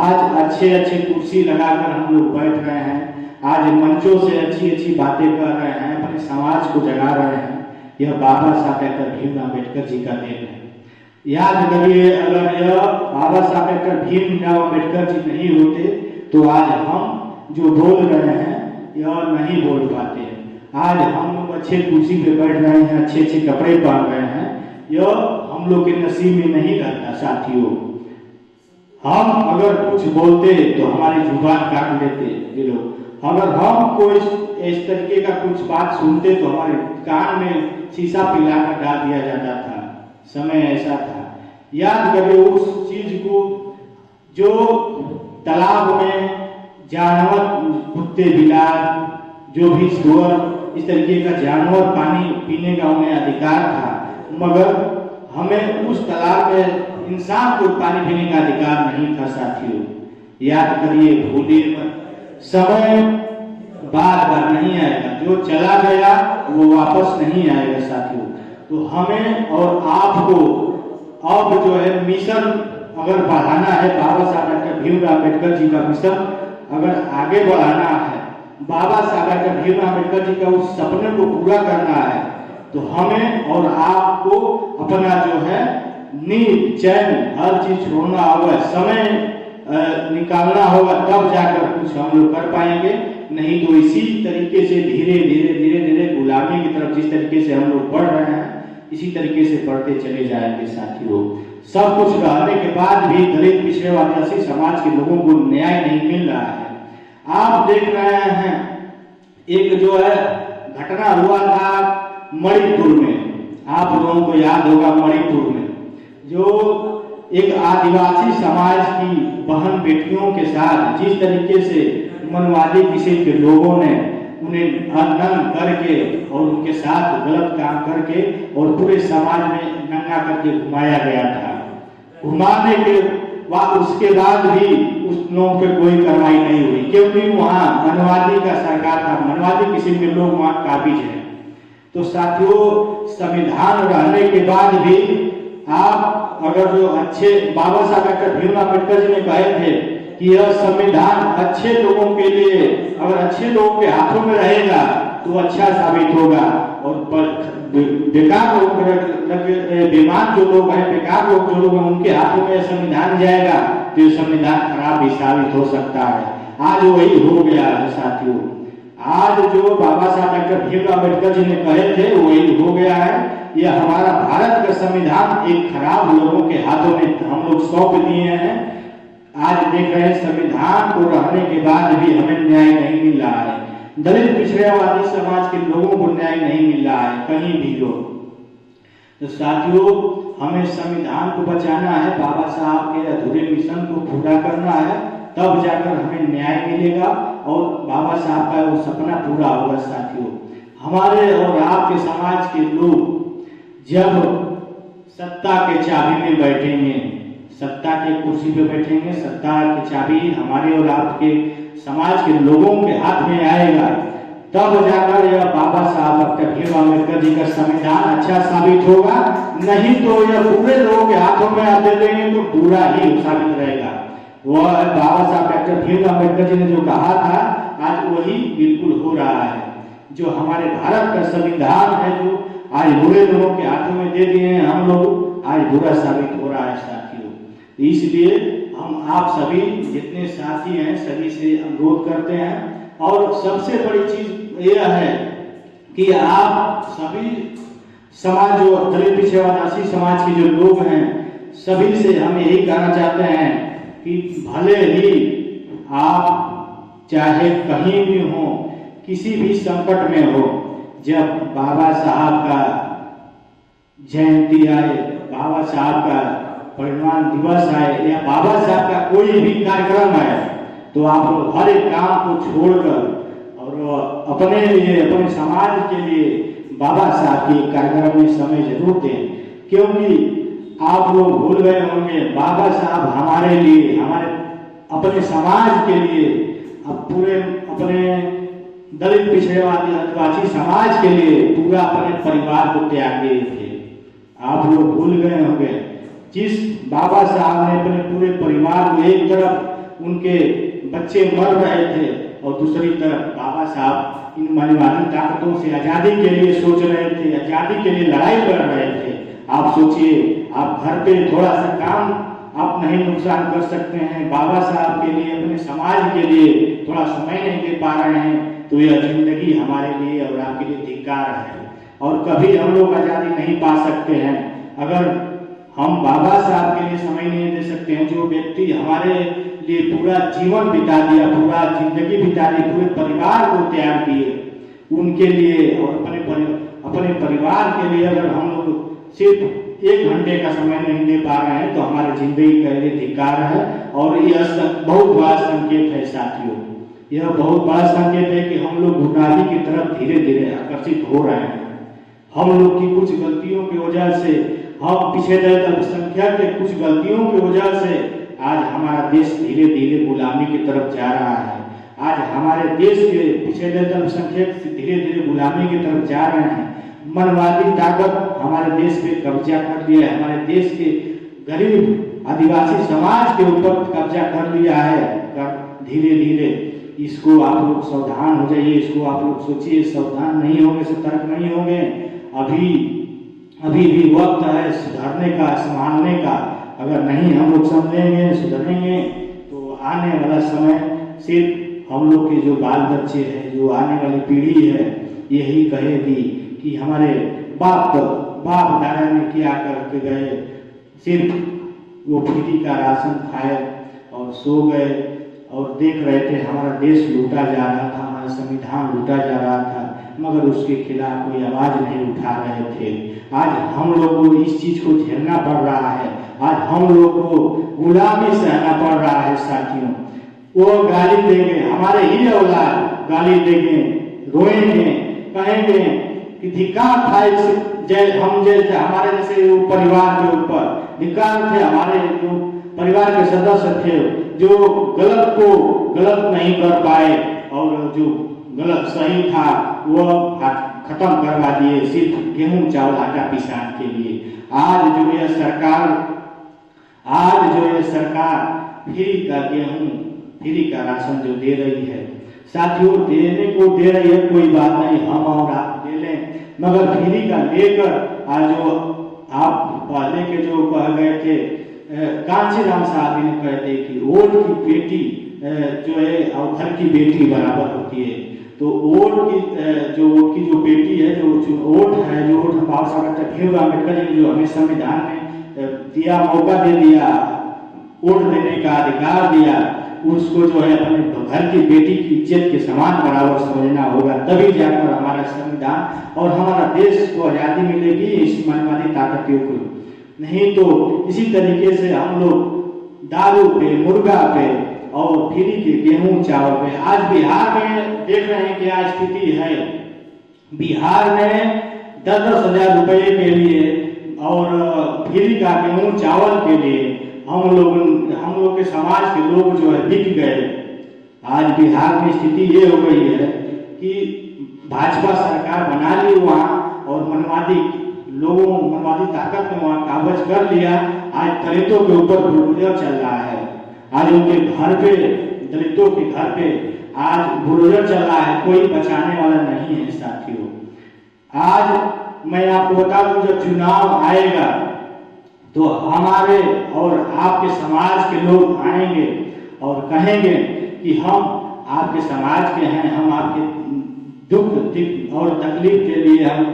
आज अच्छे अच्छे कुर्सी लगाकर हम लोग बैठ रहे हैं, आज मंचों से अच्छी अच्छी बातें कर रहे हैं, अपने समाज को जगा रहे हैं। यह बाबा साहब डॉक्टर भीमराव अम्बेडकर जी का देन है। याद करिए, अगर यह बाबा साहब डॉक्टर भीमराव अम्बेडकर जी नहीं होते तो आज हम जो बोल रहे हैं यह नहीं बोल पाते। आज हम लोग अच्छे कुर्सी पे बैठ रहे हैं, अच्छे अच्छे कपड़े पहन रहे हैं, यह हम लोग के नसीब में नहीं रहता। साथियों, हम अगर कुछ बोलते तो हमारी जुबान काट लेते ये लोग। अगर हम कोई इस तरीके का कुछ बात सुनते तो हमारे कान में शीशा पिलाकर डाल दिया जाता था। समय ऐसा था। याद करिए उस चीज को, जो तालाब में जानवर, कुत्ते, बिलार, जो भी सुअर, इस तरीके का जानवर पानी पीने का उन्हें अधिकार था, मगर हमें उस तालाब में इंसान को पानी पीने का अधिकार नहीं था। साथियों, याद करिए, भूलिए मत। समय बार बार नहीं आएगा, जो चला गया वो वापस नहीं आएगा। साथियों, तो हमें और आपको अब जो है मिशन अगर बढ़ाना है, बाबा साहब डॉक्टर भीमराव अम्बेडकर जी का मिशन अगर आगे बढ़ाना है, बाबा साहब डॉक्टर भीमराव अम्बेडकर जी का उस सपने को पूरा करना है, तो हमें और आपको अपना जो है नींद, चैन, हर चीज छोड़ना होगा, समय निकालना होगा, तब जाकर कुछ हम लोग कर पाएंगे। नहीं तो इसी तरीके से धीरे धीरे गुलामी की तरफ जिस तरीके से हम लोग बढ़ रहे हैं, इसी तरीके से बढ़ते चले जाएंगे। साथियों, सब कुछ रहने के बाद भी दलित, पिछड़े, आदिवासी समाज के लोगों को न्याय नहीं मिल रहा है। आप देख रहे हैं, एक जो है घटना हुआ था मणिपुर में, आप लोगों को याद होगा, मणिपुर में जो एक आदिवासी समाज की बहन बेटियों के साथ जिस तरीके से मनवादी किस्म के लोगों ने उन्हें नंगा करके और उनके साथ गलत काम करके और पूरे समाज में नंगा करके घुमाया गया था। घुमाने के बाद उसके बाद भी उस लोगों पे कोई कार्रवाई नहीं हुई, क्योंकि वहाँ मनवादी का सरकार था, मनवादी किस्म के लोग वहाँ काबिज हैं। तो साथियों, संविधान रहने के बाद भी आप अगर जो अच्छे, बाबा साहब डॉक्टर भीमराव अम्बेडकर जी ने कहे थे कि यह संविधान अच्छे लोगों के लिए, अगर अच्छे लोगों के हाथों में रहेगा तो अच्छा साबित होगा, और बेकार लोग, बेईमान जो लोग हैं, बेकार लोग जो लोग हैं, उनके हाथों में संविधान जाएगा तो ये संविधान खराब भी साबित हो सकता है। आज वही हो गया है। साथियों, आज जो बाबा साहब डॉक्टर भीमराव अम्बेडकर जी ने कहे थे वही हो गया है। यह हमारा भारत का संविधान एक खराब लोगों के हाथों में हम लोग सौंप दिए हैं। आज देख रहे हैं, संविधान को रहने के बाद भी हमें न्याय नहीं मिल रहा है। दलित, पिछड़ेवादी समाज के लोगों को न्याय नहीं मिल रहा है कहीं भी लोग। तो साथियों, हमें संविधान को बचाना है, बाबा साहब के अधूरे मिशन को पूरा करना है, तब जाकर हमें न्याय मिलेगा और बाबा साहब का वो सपना पूरा होगा। साथियों, हमारे और आपके समाज के लोग जब सत्ता के चाबी में बैठेंगे, सत्ता के कुर्सी पे बैठेंगे, सत्ता की चाबी हमारे और आपके समाज के लोगों के हाथ में आएगा, तब जाकर यह बाबा साहब डॉक्टर भीमराव अम्बेडकर जी का संविधान अच्छा साबित होगा। नहीं तो यह पूरे लोगों के हाथों में आप दे देंगे तो बुरा ही साबित रहेगा। वह बाबा साहब डॉक्टर भीमराव अम्बेडकर जी ने जो कहा था, आज वही बिल्कुल हो रहा है। जो हमारे भारत का संविधान है, जो आज बुरे लोगों के हाथों में दे दिए हैं हम लोग, आज बुरा साबित हो रहा है साथियों। इसलिए हम आप सभी जितने साथी हैं सभी से अनुरोध करते हैं, और सबसे बड़ी चीज यह है कि आप सभी समाज, जो दलित पिछड़े आदिवासी समाज के जो लोग हैं, सभी से हम यही कहना चाहते हैं कि भले ही आप चाहे कहीं भी हो, किसी भी संकट में हो, जब बाबा साहब का जयंती आए, बाबा साहब का परिनिर्वाण दिवस आए, या बाबा साहब का कोई भी कार्यक्रम आए, तो आप लोग हर एक काम को छोड़कर और अपने लिए, अपने समाज के लिए बाबा साहब के कार्यक्रम में समय जरूर दें। क्योंकि आप लोग भूल गए होंगे, बाबा साहब हमारे लिए, हमारे अपने समाज के लिए, अब पूरे अपने दलित पिछड़े आदिवासी समाज के लिए पूरा अपने परिवार को त्याग दिए थे। आप लोग भूल गए होंगे, जिस बाबा साहब ने अपने पूरे परिवार को, एक तरफ उनके बच्चे मर रहे थे और दूसरी तरफ बाबा साहब इन मनवादी ताकतों से आजादी के लिए सोच रहे थे, आजादी के लिए लड़ाई लड़ रहे थे। आप सोचिए, आप घर पे थोड़ा सा काम आप नहीं नुकसान कर सकते हैं, बाबा साहब के लिए, अपने समाज के लिए थोड़ा समय नहीं दे पा रहे हैं, तो यह जिंदगी हमारे लिए और आपके लिए धिक्कार है। और कभी हम लोग आजादी नहीं पा सकते हैं अगर हम बाबा साहब के लिए समय नहीं दे सकते हैं। जो व्यक्ति हमारे लिए पूरा जीवन बिता दिया, पूरा जिंदगी बिता दी, पूरे परिवार को त्याग दिए, उनके लिए और अपने परिवार के लिए अगर हम लोग सिर्फ 1 घंटे का समय नहीं दे पा रहे हैं, तो हमारी जिंदगी का ये धिक्कार है। और यह बहुत बड़ा संकेत है साथियों, यह बहुत बड़ा संकेत है कि हम लोग गुमराही की तरफ धीरे धीरे आकर्षित हो रहे हैं। हम लोग की कुछ गलतियों की वजह से, हम पिछड़े अल्पसंख्यक के कुछ गलतियों की वजह से आज हमारा देश धीरे धीरे गुलामी की तरफ जा रहा है। आज हमारे देश के पिछड़े अल्पसंख्यक धीरे धीरे गुलामी की तरफ जा रहे हैं। मनवादी ताकत हमारे देश पे कब्जा कर लिया है, हमारे देश के गरीब आदिवासी समाज के ऊपर कब्जा कर लिया है धीरे धीरे। इसको आप लोग सावधान हो जाइए, इसको आप लोग सोचिए, सावधान नहीं होंगे, सतर्क नहीं होंगे, अभी भी वक्त है सुधारने का, संभालने का। अगर नहीं हम लोग समझेंगे, सुधरेंगे, तो आने वाला समय सिर्फ हम लोग के जो बाल बच्चे हैं, जो आने वाली पीढ़ी है, यही कहेगी कि हमारे बाप दादा ने क्या करके गए, सिर्फ वो फ्री का राशन खाए और सो गए और देख रहे थे हमारा देश लूटा जा रहा था, हमारा संविधान लूटा जा रहा था, मगर उसके खिलाफ कोई आवाज नहीं उठा रहे थे। आज हम लोग को इस चीज को झेलना पड़ रहा है, आज हम लोग को गुलामी सहना पड़ रहा है साथियों। वो गाली देंगे, हमारे ही औलाद गाली देंगे, रोएंगे, कहेंगे कि धिक्कार था हम जैसे हमारे जैसे परिवार के ऊपर, धिक्कार थे हमारे जो परिवार के सदस्य थे जो गलत को गलत नहीं कर पाए और जो गलत सही था वो खत्म करवा दिए सिर्फ गेहूं चावल आटा पिसान के लिए। आज जो यह सरकार फ्री का गेहूं, फ्री का राशन जो दे रही है साथियों, देने को दे रही है, कोई बात नहीं, हम और आप ले लें, मगर फ्री का लेकर आज जो आप पहले के जो कह गए थे, कांशीराम साहब ने कहते कि वोट की बेटी जो है और घर की बेटी बराबर होती है। तो वोट की जो बेटी है, जो वोट है, जो वोट बाबा साहब भीमराव अम्बेडकर जी ने जो हमें संविधान में दिया, मौका दे दिया, वोट देने का अधिकार दिया, उसको जो है अपने घर की बेटी की इज्जत के समान बराबर समझना होगा, तभी जाकर हमारा संविधान और हमारा देश को आजादी मिलेगी इस मनमानी ताकतों को। नहीं तो इसी तरीके से हम लोग दारू पे, मुर्गा पे और फ्री के गेहूं चावल पे, आज बिहार में देख रहे हैं क्या स्थिति है। बिहार में 10,000 रुपये के लिए और फ्री का गेहूँ चावल के लिए हम लोग के समाज के लोग जो है बिक गए। आज बिहार में स्थिति ये हो गई है कि भाजपा सरकार बना ली वहाँ और मनवादी ताकत ने वहाँ काबज कर लिया। आज दलितों के ऊपर बुलडोजर चल रहा है। आज उनके घर पे, दलितों के घर पे आज बुलडोजर चल रहा है, कोई बचाने वाला नहीं है साथियों। आज मैं आपको बता दूं, जब चुनाव आएगा तो हमारे और आपके समाज के लोग आएंगे और कहेंगे कि हम आपके समाज के हैं, हम आपके दुख और तकलीफ के लिए हम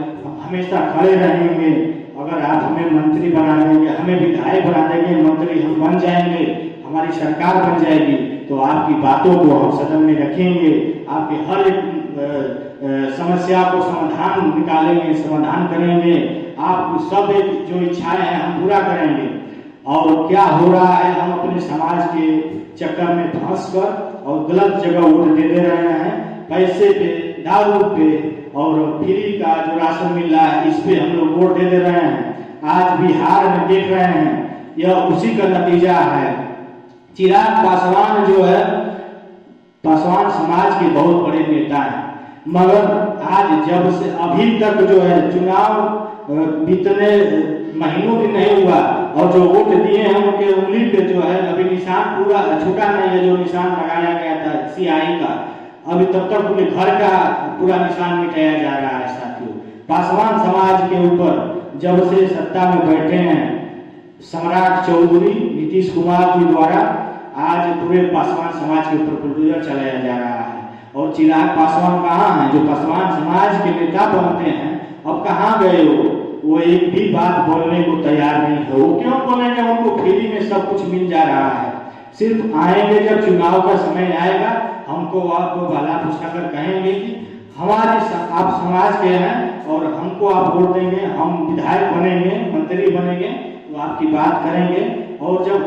हमेशा खड़े रहेंगे। अगर आप हमें मंत्री बना देंगे, हमें विधायक बना देंगे, मंत्री हम बन जाएंगे, हमारी सरकार बन जाएगी, तो आपकी बातों को हम सदन में रखेंगे, आपके हर एक समस्या को समाधान निकालेंगे, समाधान करेंगे, आप सब एक जो इच्छाएं हैं हम पूरा करेंगे। और क्या हो रहा है, हम अपने समाज के चक्कर में फंस कर और गलत जगह वोट दे रहे हैं। पैसे पे, दारू पे और फ्री का जो राशन मिल रहा है, इस पे हम लोग वोट दे रहे हैं। आज बिहार में देख रहे हैं, यह उसी का नतीजा है। चिराग पासवान जो है, पासवान समाज के बहुत बड़े नेता हैं, मगर आज जब से अभी तक जो है चुनाव बीतने महीनों भी नहीं हुआ और जो वोट दिए हैं उनके उंगली पे जो है अभी निशान पूरा छूटा नहीं है। जो निशान लगाया गया था सियाही का, अभी तब तक उनके घर का पूरा निशान मिटाया जा रहा है साथियों। पासवान समाज के ऊपर जब से सत्ता में बैठे हैं सम्राट चौधरी नीतीश कुमार जी द्वारा, आज पूरे पासवान समाज के ऊपर बुलडोजर चलाया जा रहा है। और चिराग पासवान कहाँ हैं, जो पासवान समाज के नेता बनते हैं, अब कहाँ गए वो एक भी बात बोलने को तैयार नहीं है। वो क्यों बोलेंगे, उनको फ्री में सब कुछ मिल जा रहा है। सिर्फ आएंगे जब चुनाव का समय आएगा, हमको आपको भला पूछा कर कहेंगे कि हमारे आप समाज के हैं और हमको आप वोट देंगे, हम विधायक बनेंगे, मंत्री बनेंगे, तो आपकी बात करेंगे। और जब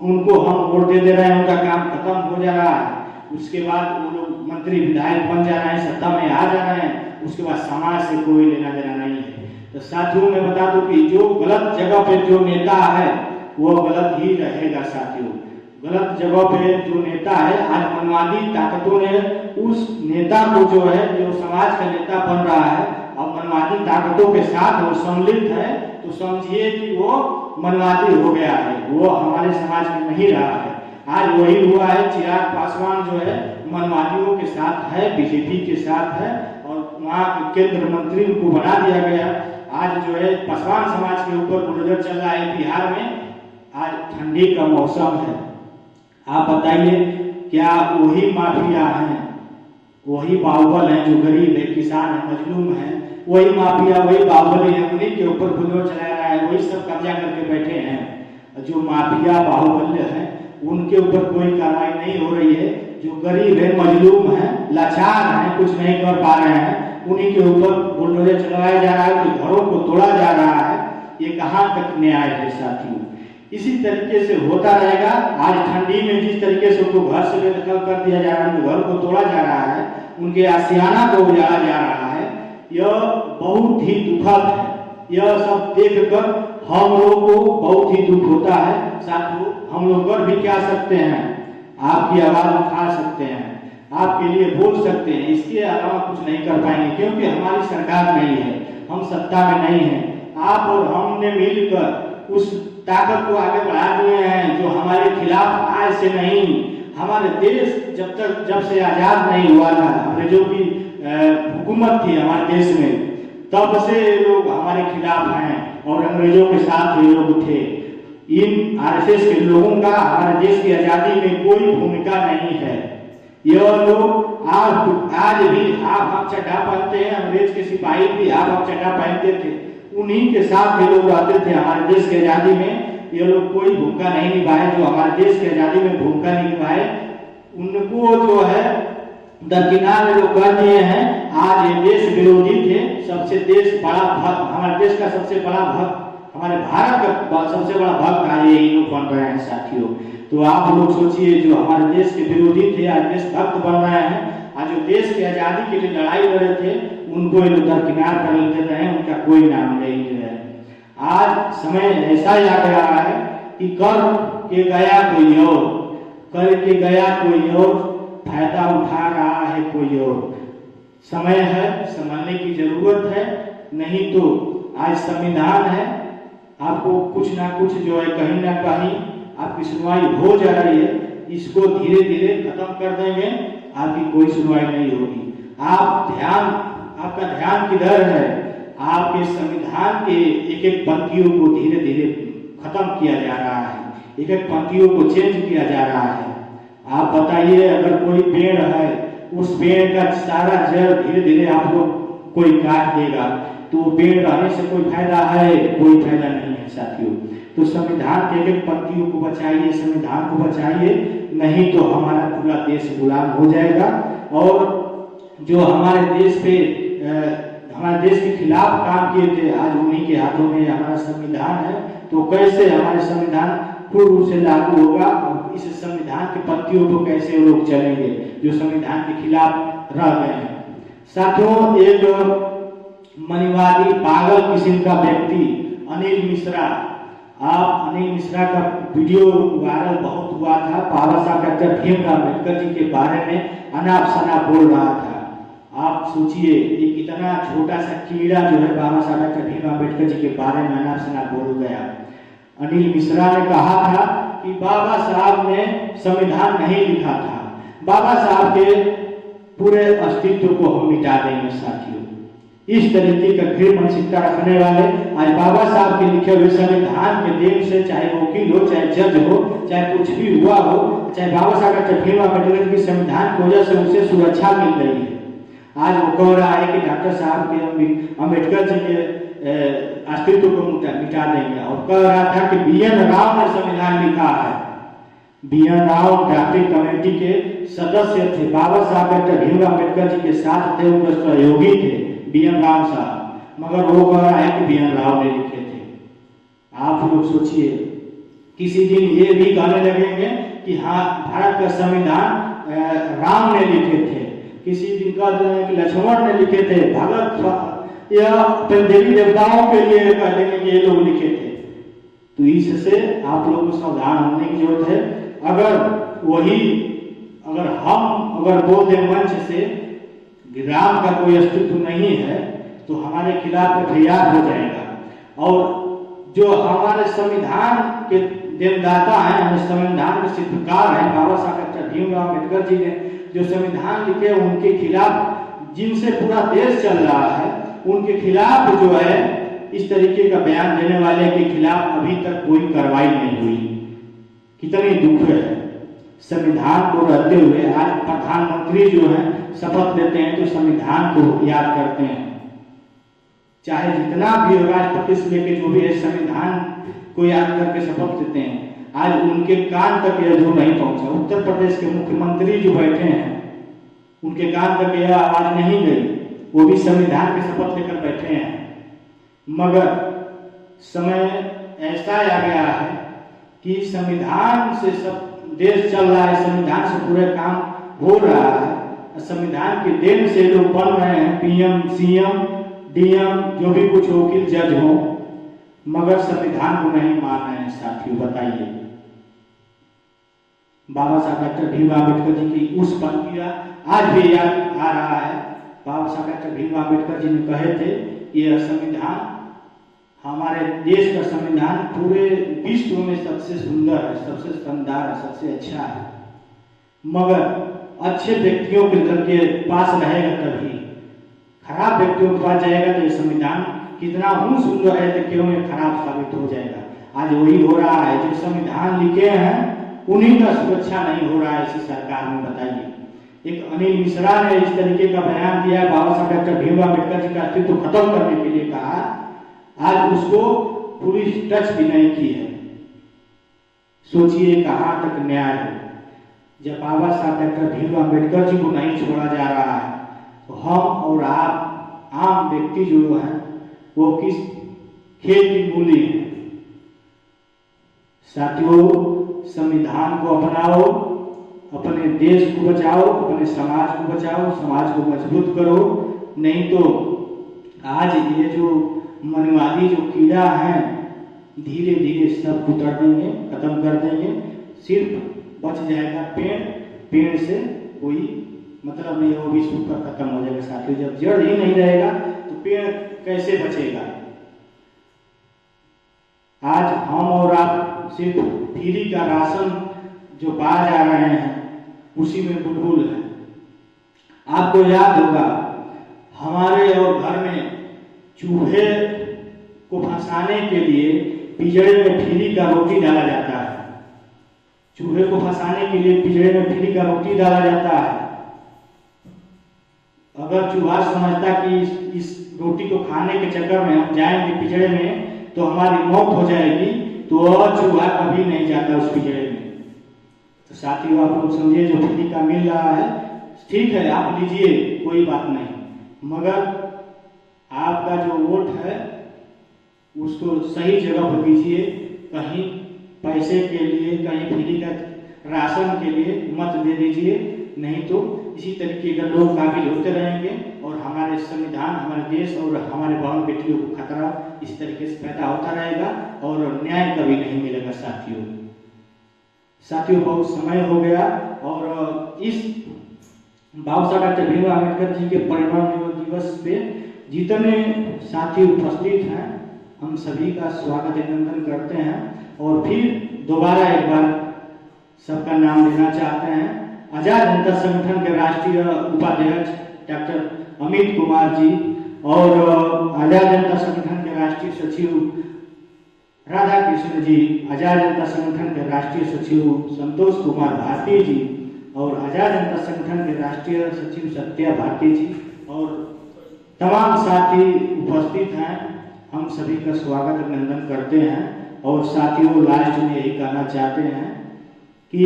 उनको हम वोट दे रहे हैं, उनका काम खत्म हो जा रहा है, उसके बाद वो लोग मंत्री विधायक बन जा रहे हैं, सत्ता में आ जा रहे हैं, उसके बाद समाज से कोई लेना देना नहीं है। तो साथियों मैं बता दूं कि जो गलत जगह पे जो नेता है वो गलत ही रहेगा साथियों। गलत जगह पे जो नेता है, आज मनवादी ताकतों ने उस नेता को जो है, जो समाज का नेता बन रहा है, अब मनवादी ताकतों के साथ वो सम्मिलित है, तो समझिए कि वो मनवादी हो गया है, वो हमारे समाज में नहीं रहा है। आज वही हुआ है, चिराग पासवान जो है मनवादियों के साथ है, बीजेपी के साथ है और वहाँ के केंद्र मंत्री उनको बना दिया गया। आज जो है पासवान समाज के ऊपर बुलडोजर चल रहा है बिहार में। आज ठंडी का मौसम है, आप बताइए क्या वही माफिया हैं, वही बाहुबल हैं जो गरीब है, किसान है, मजलूम है, वही माफिया वही बाहुबली है, उन्हीं के ऊपर बुलडोजर चला रहा है, वही सब कब्जा करके बैठे हैं। जो माफिया बाहुबल्य है उनके ऊपर कोई कार्रवाई नहीं हो रही है। जो गरीब है, मजलूम है, लाचार है, कुछ नहीं कर पा रहे हैं, उन्हीं के ऊपर बुलडोजर चलाया जा रहा है, तो घरों को तोड़ा जा रहा है। ये कहाँ तक न्याय है साथियों? इसी तरीके से होता रहेगा। आज ठंडी में जिस तरीके से उनको घर से बेदखल कर दिया जा रहा है, उनके घर को तोड़ा जा रहा है, उनके आशियाना को उजाड़ा जा रहा है, यह बहुत ही दुखद है। यह सब देखकर हम लोग को बहुत ही दुख होता है साथियों। हम लोग कर भी क्या सकते हैं, आपकी आवाज उठा सकते हैं, आपके लिए बोल सकते हैं, इसके अलावा कुछ नहीं कर पाएंगे, क्योंकि हमारी सरकार नहीं है, हम सत्ता में नहीं है। आप और हमने मिलकर उस ताकत को आगे बढ़ा दिए हैं जो हमारे खिलाफ आज से नहीं, हमारे देश जब से आजाद नहीं हुआ था, अंग्रेजों की हुकूमत थी हमारे देश में, तब से लोग हमारे खिलाफ हैं और अंग्रेजों के साथ ये लोग थे। इन आरएसएस के लोगों का हमारे देश की आजादी में कोई भूमिका नहीं है। यह लोग आज भी हाफ चड्ढा पहनते हैं, अंग्रेज के सिपाही भी हाफ चड्ढा पहनते थे, उन्हीं के साथ ये लोग रहते थे हमारे देश की आजादी में। ये लोग कोई भूमिका नहीं निभाए, जो हमारे देश की आजादी में भूमिका नहीं निभाए, उनको जो है दरकिनार में लोग कर दिए हैं। आज ये देश विरोधी थे, सबसे देश बड़ा भक्त, हमारे देश का सबसे बड़ा भक्त, हमारे भारत का सबसे बड़ा भक्त आज ये लोग बन रहे हैं साथियों। तो आप लोग सोचिए, जो हमारे देश के विरोधी थे आज देश भक्त बन रहे हैं। आज जो देश की आजादी के लिए लड़ाई लड़े थे उनको ये लोग दरकिनार कर लेते रहे, उनका कोई नाम नहीं ले रहे। आज समय ऐसा आ गया है कि कर के गया कोई और, कर के गया कोई और, फायदा उठा रहा है कोई और। समय है, समझने की जरूरत है, नहीं तो आज संविधान है, आपको कुछ ना कुछ जो है कहीं ना कहीं आपकी सुनवाई हो जा रही है, इसको धीरे धीरे खत्म कर देंगे, आपकी कोई सुनवाई नहीं होगी। आपका ध्यान किधर है? आपके संविधान के एक एक पंक्तियों को धीरे धीरे खत्म किया जा रहा है, एक एक पंक्तियों को चेंज किया जा रहा है। आप बताइए, अगर कोई पेड़ है, उस पेड़ का सारा जड़ धीरे धीरे आप लोग कोई काट देगा, तो वो पेड़ रहने से कोई फायदा है? कोई फायदा नहीं है साथियों। तो संविधान के एक एक पंक्तियों को बचाइए, संविधान को बचाइए, नहीं तो हमारा पूरा देश गुलाम हो जाएगा। और जो हमारे देश के खिलाफ काम किए थे, आज उन्हीं के हाथों में हमारा संविधान है, तो कैसे हमारे संविधान पूर्ण रूप से लागू होगा और इस संविधान के पंक्तियों को कैसे लोग चलेंगे जो संविधान के खिलाफ रह गए हैं। साथियों, एक मनीवादी पागल किस्म का व्यक्ति अनिल मिश्रा, आप अनिल मिश्रा का वीडियो वायरल बहुत हुआ था, बाबा साहब डॉक्टर भीमराव अम्बेडकर जी के बारे में अनाप शनाप बोल रहा था। आप सोचिए, एक इतना छोटा सा कीड़ा जो है बाबा साहब डॉक्टर भीमराव अम्बेडकर जी के बारे में अनाप शनाप बोल गया। अनिल मिश्रा ने कहा था कि बाबा साहब ने संविधान नहीं लिखा था, बाबा साहब के पूरे अस्तित्व को हम मिटा देंगे। साथियों, इस तरीके का घृण मानसिकता रखने वाले आज बाबा साहब के लिखे हुए संविधान के देन से, चाहे वकील हो, चाहे जज हो, चाहे कुछ भी हुआ हो, चाहे बाबा साहब डॉक्टर भीमराव अम्बेडकर की संविधान की वजह से उसे सुरक्षा मिल रही है। आज वो कह रहा है कि डॉक्टर साहब के अम्बेडकर जी के अस्तित्व को मिटा देंगे, और कह रहा था कि BN राव ने संविधान लिखा है। BN राव ड्राफ्टिंग कमेटी के सदस्य थे, बाबा साहब डॉक्टर भीमराव अम्बेडकर जी के साथ थे, उनके सहयोगी थे BN राव साहब, मगर वो कह रहा है कि BN राव ने लिखे थे। आप लोग सोचिए, किसी दिन ये भी कहने लगेंगे कि हाँ, भारत का संविधान राम ने लिखे थे, किसी दिन कह देंगे कि लक्ष्मण ने लिखे थे, भगत या देवी देवताओं के लिए कह देंगे कि ये लोग लिखे थे। तो इससे आप लोगों को सावधान होने की जरूरत है। अगर हम बोल दें मंच से राम का कोई अस्तित्व नहीं है, तो हमारे खिलाफ FIR हो जाएगा। और जो हमारे संविधान के देनदाता हैं, हमारे संविधान के शिल्पकार हैं, बाबा साहब डॉक्टर भीमराव अम्बेडकर जी ने जो संविधान लिखे, उनके खिलाफ, जिनसे पूरा देश चल रहा है, उनके खिलाफ जो है इस तरीके का बयान देने वाले के खिलाफ अभी तक कोई कार्रवाई नहीं हुई। कितनी दुख है। संविधान को रहते हुए आज प्रधानमंत्री जो है शपथ लेते हैं तो संविधान को याद करते हैं, चाहे जितना भी राष्ट्रपति से लेकर जो भी है संविधान को याद करके शपथ लेते हैं। आज उनके कान तक यह जो नहीं पहुंचा। उत्तर प्रदेश के मुख्यमंत्री जो बैठे हैं, उनके कान तक यह आवाज नहीं गई, वो भी संविधान के शपथ लेकर बैठे हैं। मगर समय ऐसा आ गया है कि संविधान से सब देश चल रहा है, संविधान से पूरे काम हो रहा है, संविधान के देन से लोग बन रहे हैं, PM, CM, DM, जो भी कुछ वकील जज हो, मगर संविधान को नहीं मान रहे हैं। साथियों, बताइए, बाबा साहब डॉक्टर भीमराव अम्बेडकर जी की उस पंक्तियां आज भी याद आ रहा है। बाबा साहब डॉक्टर भीमराव अम्बेडकर जी ने कहे थे कि यह संविधान, हमारे देश का संविधान पूरे विश्व में सबसे सुंदर है, सबसे शानदार है, सबसे अच्छा है। मगर अच्छे व्यक्तियों के पास रहेगा तभी, खराब व्यक्तियों के पास जाएगा तो संविधान कितना ही सुंदर है तो क्यों ये खराब साबित हो जाएगा। आज वही हो रहा है, जो संविधान लिखे हैं उन्हीं का सुरक्षा नहीं हो रहा है इसी सरकार में। बताइए, एक अनिल मिश्रा ने इस तरीके का बयान दिया, बाबा साहब डॉक्टर भीमराव अम्बेडकर जी का अस्तित्व खत्म करने के लिए कहा, आज उसको पुलिस टच भी नहीं की है। सोचिए कहां तक न्याय है। जब बाबा साहब डॉक्टर भीमराव अम्बेडकर जी को नहीं छोड़ा जा रहा है, तो हम और आप आम व्यक्ति जो है वो किस खेल की मूली है। साथियों, संविधान को अपनाओ, अपने देश को बचाओ, अपने समाज को बचाओ, समाज को मजबूत करो, नहीं तो आज ये जो मनवादी जो कीड़ा हैं धीरे धीरे सब उतर देंगे, खत्म कर देंगे। सिर्फ बच जाएगा पेड़, पेड़ से कोई मतलब नहीं, वो भी सूखकर खत्म हो जाएगा साथियों। जब जड़ ही नहीं रहेगा तो पेड़ कैसे बचेगा। आज हम और आप सिर्फ फ्री का राशन जो पा जा रहे हैं उसी में बुलबुल है। आपको याद होगा हमारे और घर में चूहे को फंसाने के लिए पिंजरे में फ्री का रोटी डाला जाता है। चूहे को फंसाने के लिए पिंजरे में फ्री का रोटी डाला जाता है। अगर चूहा समझता कि इस रोटी को खाने के चक्कर में हम जाएंगे पिंजरे में तो हमारी मौत हो जाएगी, तो और चूहा कभी नहीं जाता उस पिंजरे में। तो साथियों आप लोग समझिए, जो फ्री का मिल रहा है ठीक है, आप लीजिए, कोई बात नहीं, मगर आपका जो वोट है उसको सही जगह पर दीजिए। कहीं पैसे के लिए, कहीं फ्री का राशन के लिए मत दे दीजिए, नहीं तो इसी तरीके का लोग काबिल होते रहेंगे और हमारे संविधान, हमारे देश और हमारे बहन बेटियों को खतरा इस तरीके से पैदा होता रहेगा और न्याय कभी नहीं मिलेगा। साथियों बहुत समय हो गया और इस बाबा साहब डॉक्टर भीमराव अम्बेडकर जी के परिनिर्वाण दिवस पे जितने साथी उपस्थित हैं हम सभी का स्वागत अभिनंदन करते हैं और फिर दोबारा एक बार सबका नाम लेना चाहते हैं। आजाद जनता संगठन के राष्ट्रीय उपाध्यक्ष डॉक्टर अमित कुमार जी और आजाद जनता संगठन के राष्ट्रीय सचिव राधा कृष्ण जी, आजाद जनता संगठन के राष्ट्रीय सचिव संतोष कुमार भारती जी और आजाद जनता संगठन के राष्ट्रीय सचिव सत्या भारती जी और तमाम साथी उपस्थित हैं, हम सभी का स्वागत अभिनंदन करते हैं। और साथियों लास्ट में यही कहना चाहते हैं कि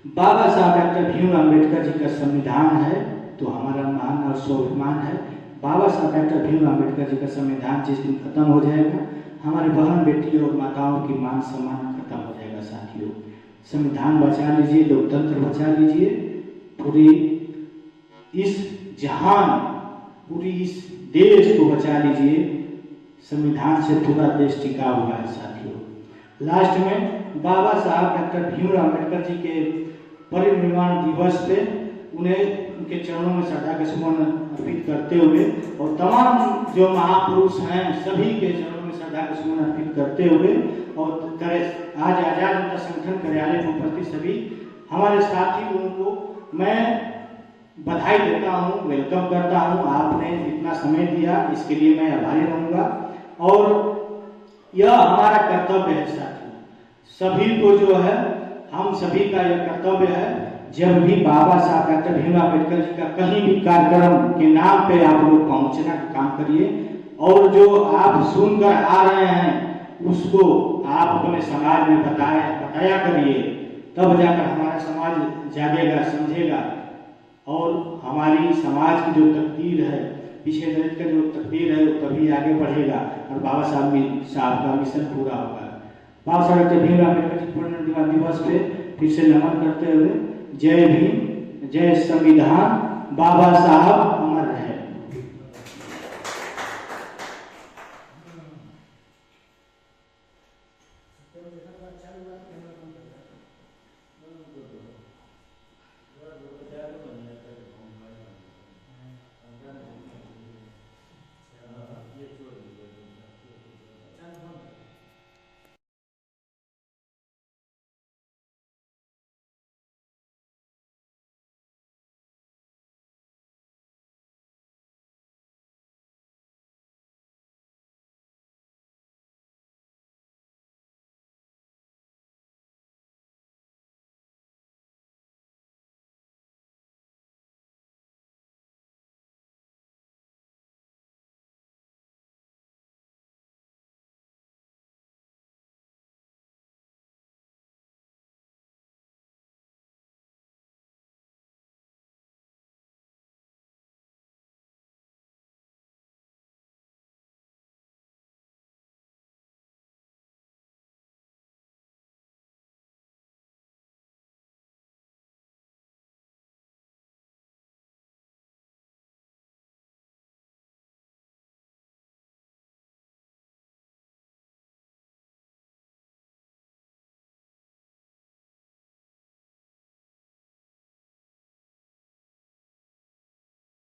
बाबा साहब डॉक्टर भीमराव अम्बेडकर जी का संविधान है तो हमारा मान और स्वाभिमान है। बाबा साहब डॉक्टर भीमराव अम्बेडकर जी का संविधान जिस दिन खत्म हो जाएगा हमारे बहन बेटियों और माताओं की मान सम्मान खत्म हो जाएगा। साथियों संविधान बचा लीजिए, लोकतंत्र बचा लीजिए, पूरी इस जहान, पूरी इस देश को बचा लीजिए। संविधान से पूरा देश टिका हुआ है। साथियों लास्ट में बाबा साहब डॉक्टर भीमराव अम्बेडकर जी के परिनिर्वाण दिवस पे उन्हें उनके चरणों में श्रद्धा के सुमन अर्पित करते हुए और तमाम जो महापुरुष हैं सभी के चरणों में श्रद्धा के सुमन अर्पित करते हुए और आज आजाद जनता संगठन कार्यालय में उपस्थित सभी हमारे साथी लोगों को मैं बधाई देता हूँ, वेलकम करता हूँ। आपने इतना समय दिया इसके लिए मैं आभारी रहूँगा और यह हमारा कर्तव्य है। साथियों सभी को जो है, हम सभी का यह कर्तव्य है, जब भी बाबा साहब डॉक्टर भीमराव अम्बेडकर जी का कहीं भी कार्यक्रम के नाम पे आप लोग पहुंचना का काम करिए और जो आप सुनकर आ रहे हैं उसको आप अपने समाज में बताया करिए, तब जाकर हमारा समाज जागेगा, समझेगा और हमारी समाज की जो तकदीर है, पिछड़े दलित का जो तकदीर है वो तभी आगे बढ़ेगा और बाबा साहब का मिशन पूरा होगा। बाबा साहब डॉक्टर भीमराव अम्बेडकर जी परिनिर्वाण दिवस पे फिर से नमन करते हुए जय भीम, जय संविधान, बाबा साहब